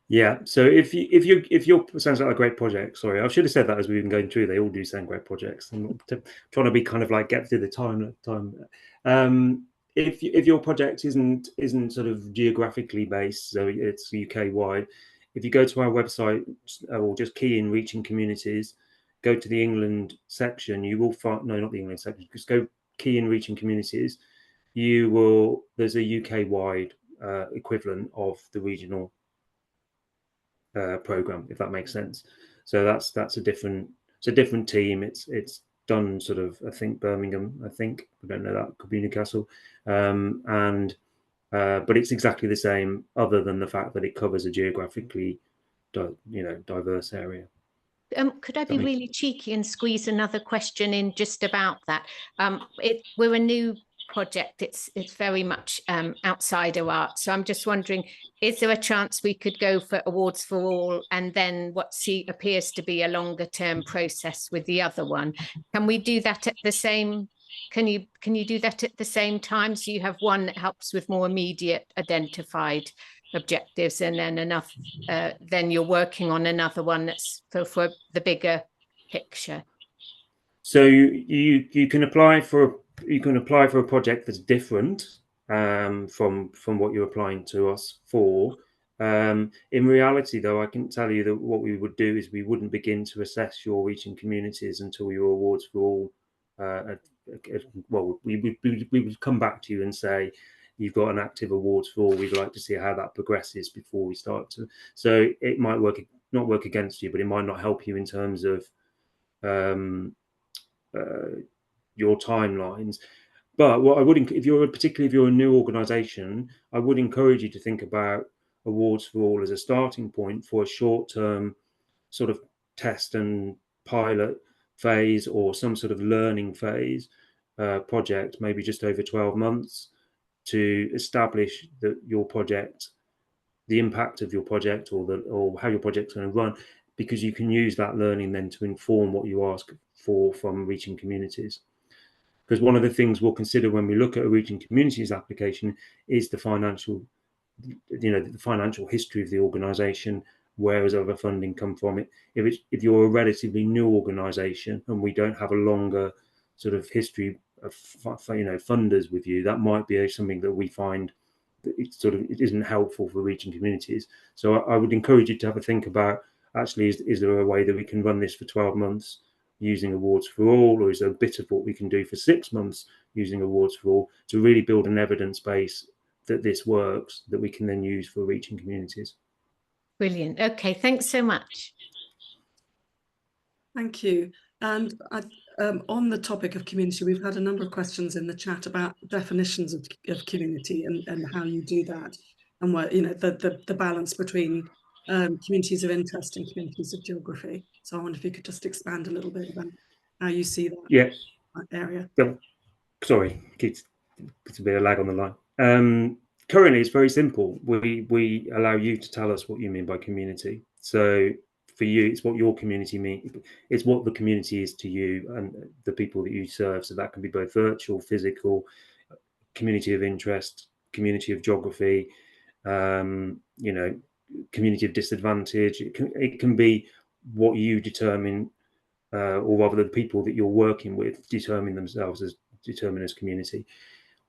Yeah, so if your sounds like a great project. Sorry, I should have said that as we've been going through. They all do sound great projects. I'm not trying to be kind of like get through the time. If your project isn't sort of geographically based, so it's UK wide, if you go to our website or just key in Reaching Communities, go to the England section, you will find, no, not the England section, just go key in Reaching Communities. There's a UK wide equivalent of the regional program, if that makes sense. So that's a different team. It's done sort of, I think Birmingham, I don't know, that could be Newcastle, but it's exactly the same, other than the fact that it covers a geographically diverse area. Could I be really cheeky and squeeze another question in just about that? We're a new project. It's very much outside of art. So I'm just wondering, is there a chance we could go for awards for all, and then what appears to be a longer term process with the other one? Can we do that at the same? Can you do that at the same time? So you have one that helps with more immediate identified objectives, and then enough then you're working on another one that's for the bigger picture. So you can apply for a project that's different from what you're applying to us for. In reality, though, I can tell you that what we would do is we wouldn't begin to assess your Reaching Communities until your awards for all. Well, we would come back to you and say, you've got an active awards for all. We'd like to see how that progresses before we start to. So it might not work against you, but it might not help you in terms of your timelines. But what I would, particularly if you're a new organisation, I would encourage you to think about awards for all as a starting point for a short-term sort of test and pilot phase, or some sort of learning phase project, maybe just over 12 months, to establish your project, the impact of your project, or how your project's going to run, because you can use that learning then to inform what you ask for from Reaching Communities. Because one of the things we'll consider when we look at a Reaching Communities application is the financial history of the organisation. Where has other funding come from? If you're a relatively new organisation and we don't have a longer sort of history of funders with you, that might be something that we find that it isn't helpful for Reaching Communities. So I would encourage you to have a think about, actually, is there a way that we can run this for 12 months using Awards for All, or is there a bit of what we can do for 6 months using Awards for All to really build an evidence base that this works, that we can then use for reaching communities. Brilliant. Okay, thanks so much. Thank you. And on the topic of community, we've had a number of questions in the chat about definitions of community and how you do that, and what, you know, the balance between communities of interest and communities of geography. So I wonder if you could just expand a little bit about how you see that area. Sorry, it's a bit of lag on the line. Currently, it's very simple. We allow you to tell us what you mean by community. So for you, it's what your community means. It's what the community is to you and the people that you serve. So that can be both virtual, physical, community of interest, community of geography, you know, community of disadvantage. It can be what you determine, or rather the people that you're working with determine themselves as community.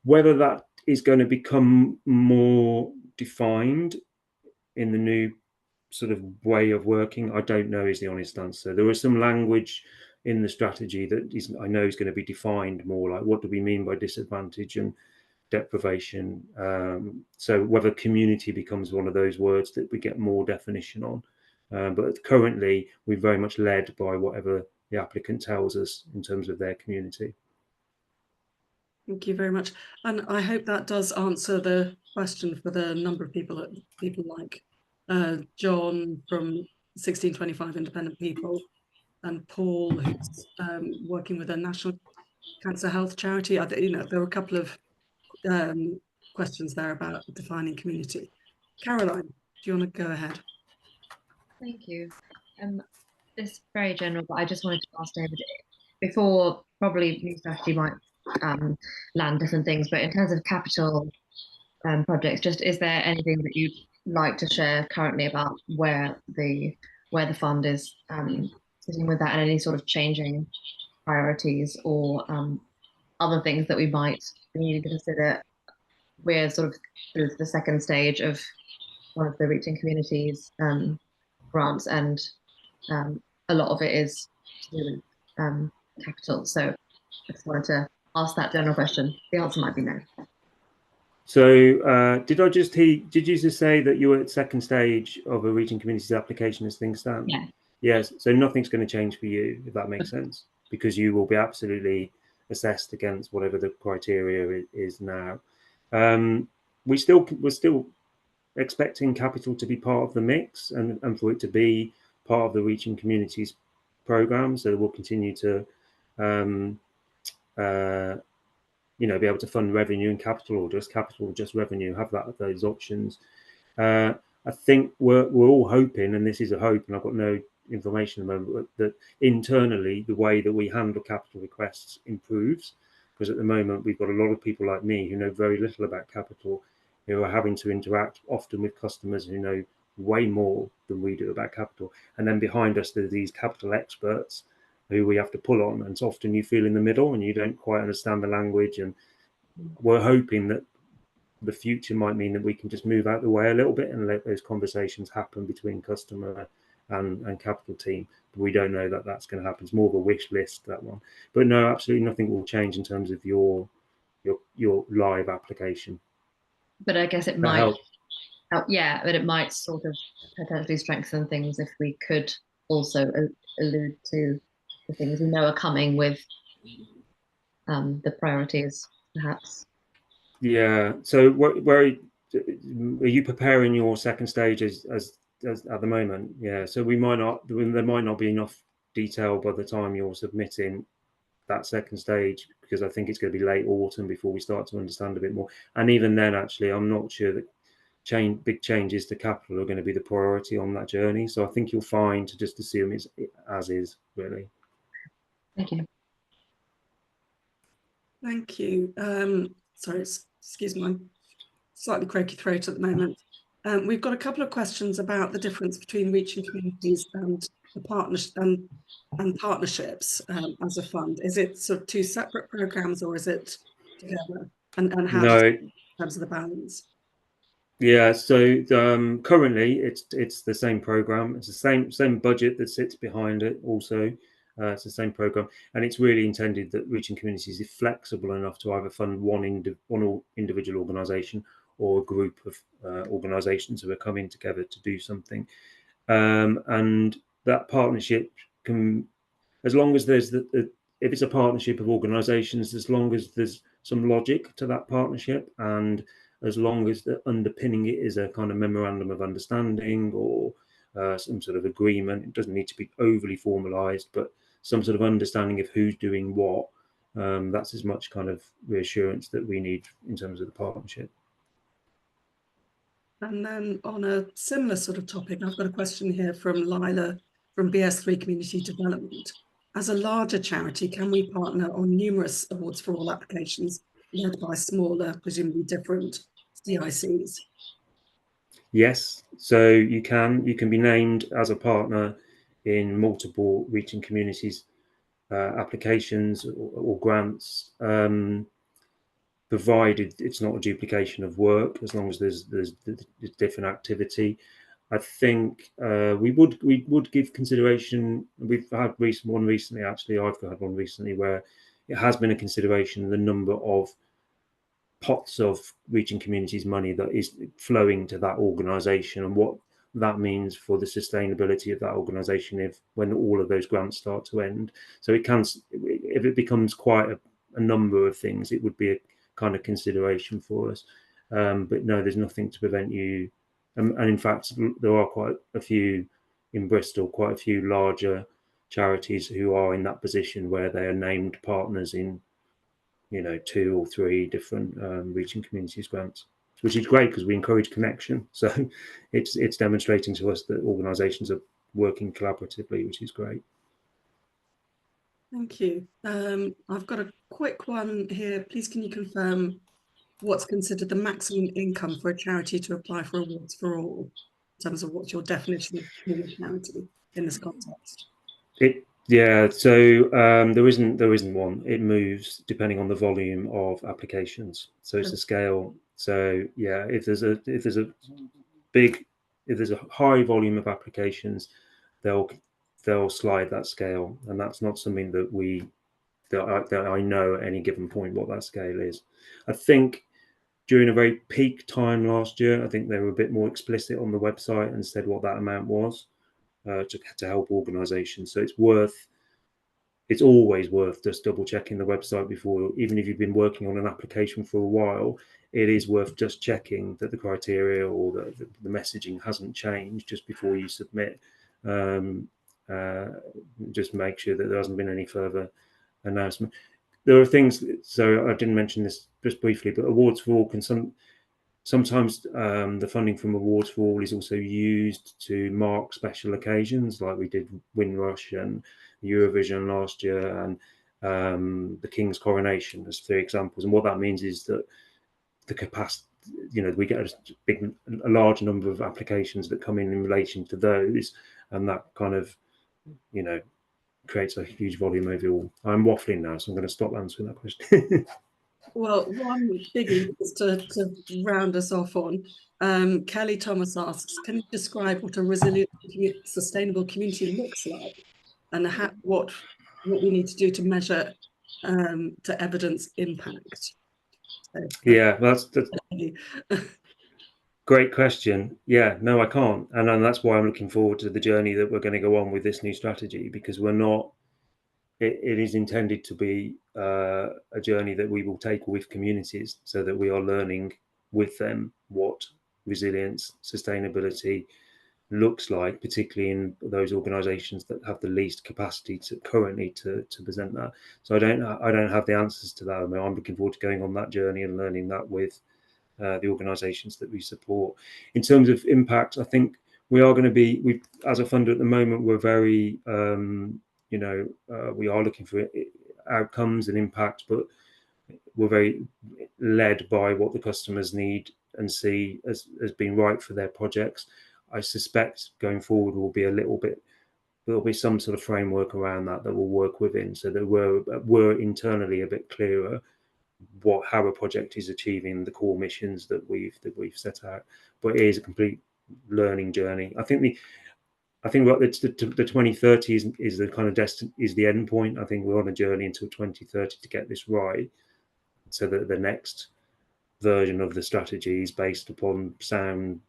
Whether that is going to become more defined in the new sort of way of working, I don't know, is the honest answer. There is some language in the strategy that I know is going to be defined more, like what do we mean by disadvantage and deprivation. So whether community becomes one of those words that we get more definition on. But currently, we're very much led by whatever the applicant tells us in terms of their community. Thank you very much. And I hope that does answer the question for the number of people like John from 1625 Independent People, and Paul, who's working with a national cancer health charity. You know, there were a couple of questions there about defining community. Caroline, do you want to go ahead? Thank you. This is very general, but I just wanted to ask David, before probably new strategy might land different things, but in terms of capital projects, just is there anything that you'd like to share currently about where the fund is sitting with that, and any sort of changing priorities or other things that we might need to consider? We're sort of through the second stage of one of the Reaching Communities grants, and a lot of it is to do with capital. So I just wanted to ask that general question. The answer might be no. So did you just say that you were at second stage of a Reaching Communities application as things stand? Yeah. Yes. So nothing's going to change for you, if that makes sense, because you will be absolutely assessed against whatever the criteria is now. We're still expecting capital to be part of the mix and for it to be part of the Reaching Communities program. So we'll continue to you know, be able to fund revenue and capital, or just capital or just revenue, have those options. I think we're all hoping, and this is a hope, and I've got no information at the moment, that internally the way that we handle capital requests improves, because at the moment we've got a lot of people like me who know very little about capital, who are having to interact often with customers who know way more than we do about capital, and then behind us there's these capital experts who we have to pull on, and so often you feel in the middle and you don't quite understand the language. And we're hoping that the future might mean that we can just move out the way a little bit and let those conversations happen between customer and capital team. But we don't know that that's going to happen. It's more of a wish list, that one. But no, absolutely nothing will change in terms of your live application. But I guess it might help, yeah, but it might sort of potentially strengthen things if we could also allude to the things we know are coming with the priorities, perhaps. Yeah. So where are you preparing your second stage as at the moment? Yeah. So there might not be enough detail by the time you're submitting that second stage, because I think it's going to be late autumn before we start to understand a bit more. And even then, actually, I'm not sure that big changes to capital are going to be the priority on that journey. So I think you'll find to just assume it's as is, really. Thank you. Thank you. Sorry, excuse my slightly croaky throat at the moment. We've got a couple of questions about the difference between Reaching Communities and the partnerships as a fund. Is it sort of two separate programs, or is it together? And how does it, in terms of the balance? Yeah, so currently it's the same program. It's the same budget that sits behind it also. It's the same program, and it's really intended that Reaching Communities is flexible enough to either fund one individual organisation or a group of organisations who are coming together to do something. And that partnership can, as long as there's if it's a partnership of organisations, as long as there's some logic to that partnership, and as long as the underpinning it is a kind of memorandum of understanding or some sort of agreement, it doesn't need to be overly formalised, but some sort of understanding of who's doing what. That's as much kind of reassurance that we need in terms of the partnership. And then on a similar sort of topic, I've got a question here from Lila from BS3 Community Development. As a larger charity, can we partner on numerous Awards for All applications led by smaller, presumably different CICs? Yes, so you can be named as a partner in multiple Reaching Communities applications or grants, provided it's not a duplication of work, as long as there's different activity. I think we would give consideration. We've had one recently, actually. I've had one recently where it has been a consideration, the number of pots of Reaching Communities money that is flowing to that organisation and what that means for the sustainability of that organisation when all of those grants start to end. So it can, if it becomes quite a number of things, it would be a kind of consideration for us. But no, there's nothing to prevent you. And in fact, there are quite a few in Bristol, quite a few larger charities who are in that position where they are named partners in, 2 or 3 different Reaching Communities grants, which is great because we encourage connection. So it's demonstrating to us that organisations are working collaboratively, which is great. Thank you. I've got a quick one here. Please, can you confirm what's considered the maximum income for a charity to apply for Awards for All, in terms of what's your definition of small charity in this context? Yeah, so there isn't one. It moves depending on the volume of applications. So it's a scale. So yeah, if there's a high volume of applications, they'll slide that scale, and that's not something that I know at any given point what that scale is. I think during a very peak time last year, I think they were a bit more explicit on the website and said what that amount was to help organisations. So it's always worth just double checking the website before, even if you've been working on an application for a while, it is worth just checking that the criteria or the messaging hasn't changed just before you submit. Just make sure that there hasn't been any further announcement. There are things, so I didn't mention this just briefly, but Awards for All can sometimes the funding from Awards for All is also used to mark special occasions, like we did Windrush and Eurovision last year and the King's coronation as 3 examples. And what that means is that the capacity, we get a large number of applications that come in relation to those, and that kind of, creates a huge volume overall. I'm waffling now, so I'm going to stop answering that question. Well, one biggie is to round us off on. Kelly Thomas asks, can you describe what a resilient, sustainable community looks like, and what we need to do to measure, to evidence impact? So, yeah, that's great question. Yeah, no, I can't. And that's why I'm looking forward to the journey that we're going to go on with this new strategy, because it is intended to be a journey that we will take with communities so that we are learning with them what resilience, sustainability looks like, particularly in those organisations that have the least capacity currently to present that. So I don't have the answers to that. I'm looking forward to going on that journey and learning that with the organisations that we support. In terms of impact, I think we are going to be, as a funder at the moment, we're very we are looking for outcomes and impact, but we're very led by what the customers need and see as being right for their projects. I suspect going forward there'll be some sort of framework around that we'll work within, so that we're internally a bit clearer how a project is achieving the core missions that we've set out. But it is a complete learning journey. I think I think what the 2030 is the kind of is the end point. I think we're on a journey until 2030 to get this right, so that the next version of the strategy is based upon sound,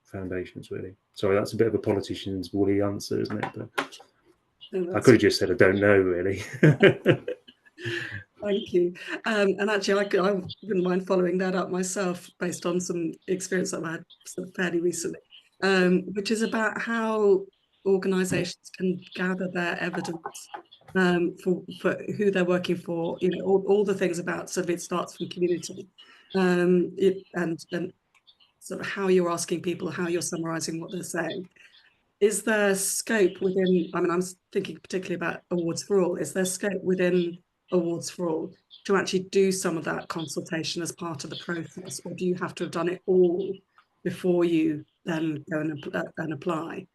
foundations, really. Sorry, that's a bit of a politician's woolly answer, isn't it? But I could have just said I don't know, really. Thank you. And actually, I wouldn't mind following that up myself based on some experience that I've had sort of fairly recently, which is about how organisations can gather their evidence for who they're working for, all the things about sort of it starts from community, and sort of how you're asking people, how you're summarising what they're saying. Is there scope within, I mean, I'm thinking particularly about Awards for All, is there scope within Awards for All to actually do some of that consultation as part of the process, or do you have to have done it all before you then go and apply?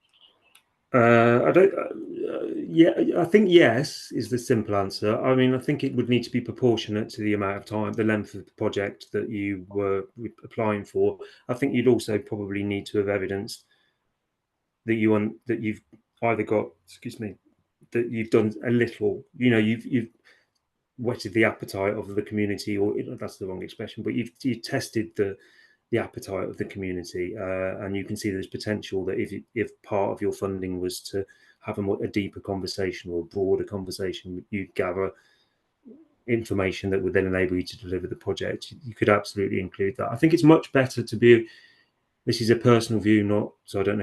I think yes is the simple answer. I mean, I think it would need to be proportionate to the amount of time, the length of the project that you were applying for. I think you'd also probably need to have evidenced that you've either got, that you've done a little, you've whetted the appetite of the community, or that's the wrong expression, but you've tested the appetite of the community, and you can see there's potential that if part of your funding was to have a deeper conversation or a broader conversation, you'd gather information that would then enable you to deliver the project. You could absolutely include that. I think it's much better to be. This is a personal view, so I don't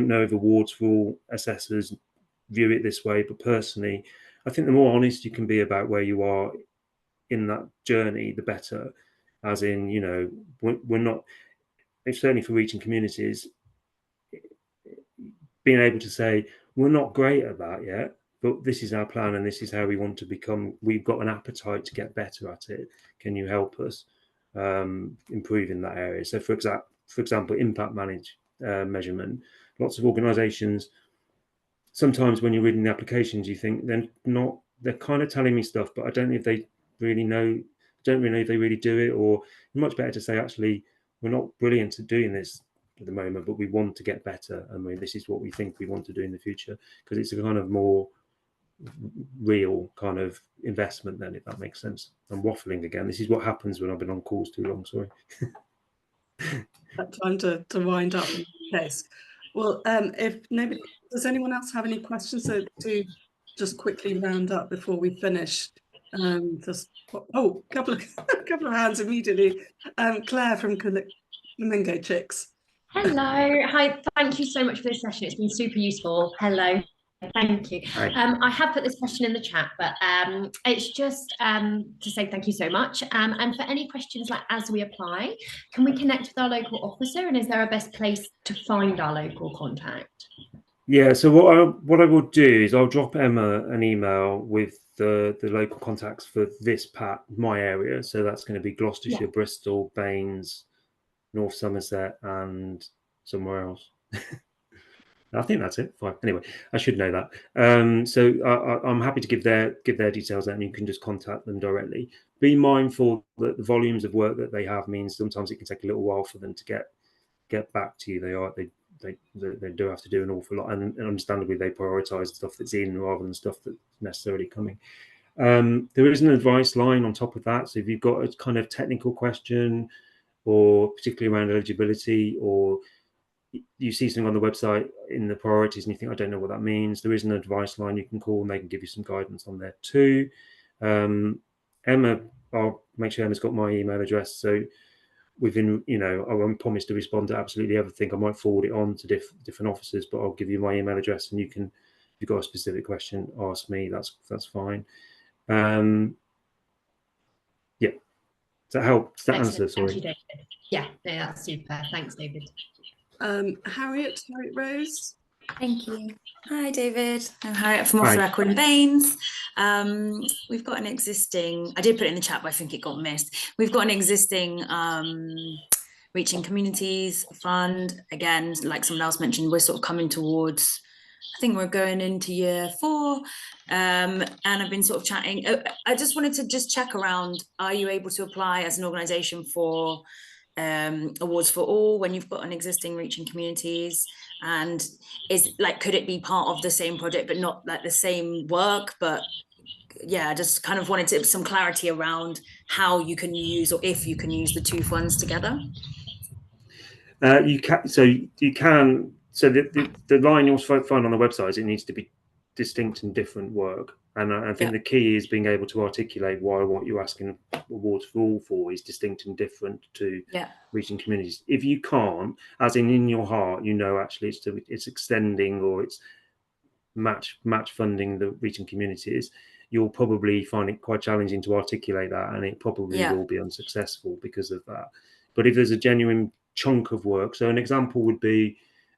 know if Awards for All assessors view it this way, but personally, I think the more honest you can be about where you are in that journey, the better. As in, we're not, certainly for reaching communities, being able to say, we're not great at that yet, but this is our plan and this is how we want to become. We've got an appetite to get better at it. Can you help us improve in that area? So for example, impact measurement, lots of organizations, sometimes when you're reading the applications, you think they're kind of telling me stuff, but I don't know if they really know. Don't really know if they really do it, or much better to say, actually, we're not brilliant at doing this at the moment, but we want to get better, and this is what we think we want to do in the future, because it's a kind of more real kind of investment then, if that makes sense. I'm waffling again. This is what happens when I've been on calls too long, sorry. Time to wind up in case. Well, if nobody, does anyone else have any questions to just quickly round up before we finish? Couple of hands immediately. Claire from Flamingo Chicks. Hello, hi. Thank you so much for this session. It's been super useful. Hello, thank you. I have put this question in the chat, but it's just to say thank you so much. And for any questions as we apply, can we connect with our local officer? And is there a best place to find our local contact? Yeah. So what I will do is I'll drop Emma an email with the local contacts for my area. So that's going to be Gloucestershire, Bristol, Baines, North Somerset, and somewhere else. I think that's it. Fine. Anyway, I should know that. So I'm happy to give their details out, and you can just contact them directly. Be mindful that the volumes of work that they have means sometimes it can take a little while for them to get back to you. They do have to do an awful lot, and understandably they prioritise stuff that's in rather than stuff that's necessarily coming. There is an advice line on top of that. So if you've got a kind of technical question, or particularly around eligibility, or you see something on the website in the priorities and you think, I don't know what that means, there is an advice line you can call and they can give you some guidance on there too. Emma, I'll make sure Emma's got my email address. So within, I won't promise to respond to absolutely everything. I might forward it on to different officers, but I'll give you my email address and you can, if you've got a specific question, ask me. That's fine. Yeah. Does that help? Does that answer? Sorry. Thank you, David. Yeah, that's super. Thanks, David. Harriet Rose. Thank you. Hi, David. I'm Harriet from Off the Record in Baines. We've got an existing, I did put it in the chat, but I think it got missed. We've got an existing Reaching Communities fund. Again, like someone else mentioned, we're sort of coming towards, I think we're going into year 4, and I've been sort of chatting. I just wanted to check around, are you able to apply as an organisation for awards for all when you've got an existing reaching communities? And could it be part of the same project but not like the same work? But yeah, I just kind of wanted some clarity around how you can use, or if you can use, the two funds together. You can. So the line you'll find on the website is it needs to be distinct and different work. And I think the key is being able to articulate why what you're asking awards for all for is distinct and different to reaching communities. If you can't, as in your heart, actually it's extending or it's match funding the reaching communities, you'll probably find it quite challenging to articulate that, and it probably will be unsuccessful because of that. But if there's a genuine chunk of work, so an example would be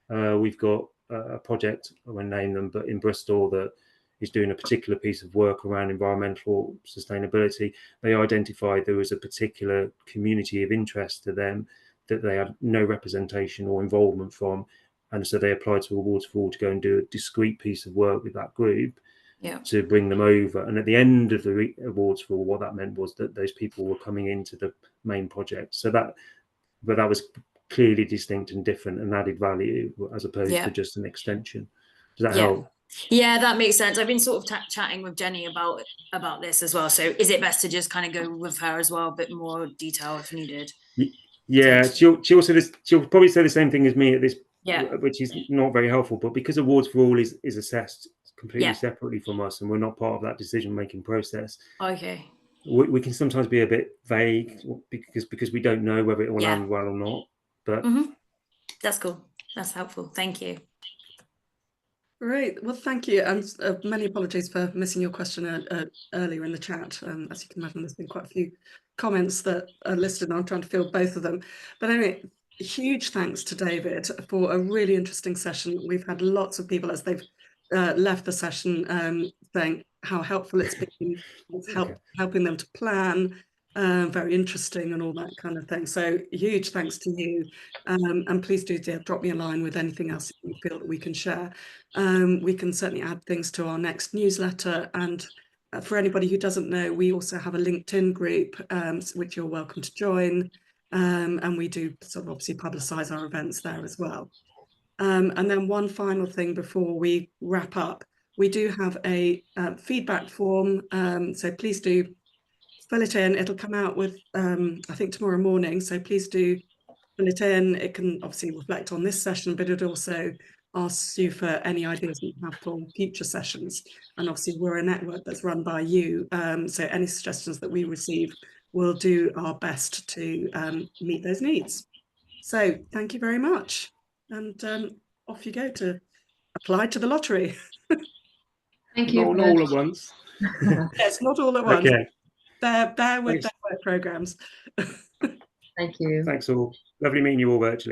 we've got a project, I won't name them, but in Bristol that is doing a particular piece of work around environmental sustainability. They identified there was a particular community of interest to them that they had no representation or involvement from, and so they applied to Awards for All to go and do a discrete piece of work with that group to bring them over. And at the end of the Awards for All, what that meant was that those people were coming into the main project. So that was clearly distinct and different and added value as opposed to just an extension. Does that help? Yeah, that makes sense. I've been sort of chatting with Jenny about this as well. So is it best to just kind of go with her as well, a bit more detail if needed? Yeah, she'll probably say the same thing as me at this, which is not very helpful. But because Awards for All is assessed completely separately from us, and we're not part of that decision-making process. Okay. We can sometimes be a bit vague because we don't know whether it will land well or not. But that's cool. That's helpful. Thank you. Great. Well, thank you. And many apologies for missing your question earlier in the chat. As you can imagine, there's been quite a few comments that are listed, and I'm trying to field both of them. But anyway, huge thanks to David for a really interesting session. We've had lots of people as they've left the session saying how helpful it's been. It's helping them to plan. Very interesting and all that kind of thing. So huge thanks to you, and please do drop me a line with anything else you feel that we can share. We can certainly add things to our next newsletter, and for anybody who doesn't know, we also have a LinkedIn group which you're welcome to join, and we do sort of obviously publicise our events there as well. And then one final thing before we wrap up, we do have a feedback form, so please do fill it in. It'll come out with I think tomorrow morning, so please do fill it in. It can obviously reflect on this session, but it also asks you for any ideas you have for future sessions. And obviously we're a network that's run by you, so any suggestions that we receive, we'll do our best to meet those needs. So thank you very much, and off you go to apply to the lottery. Thank you. Not all at once. Yes, not all at once. Okay. Bear with their work programmes. Thank you. Thanks all. Lovely meeting you all virtually.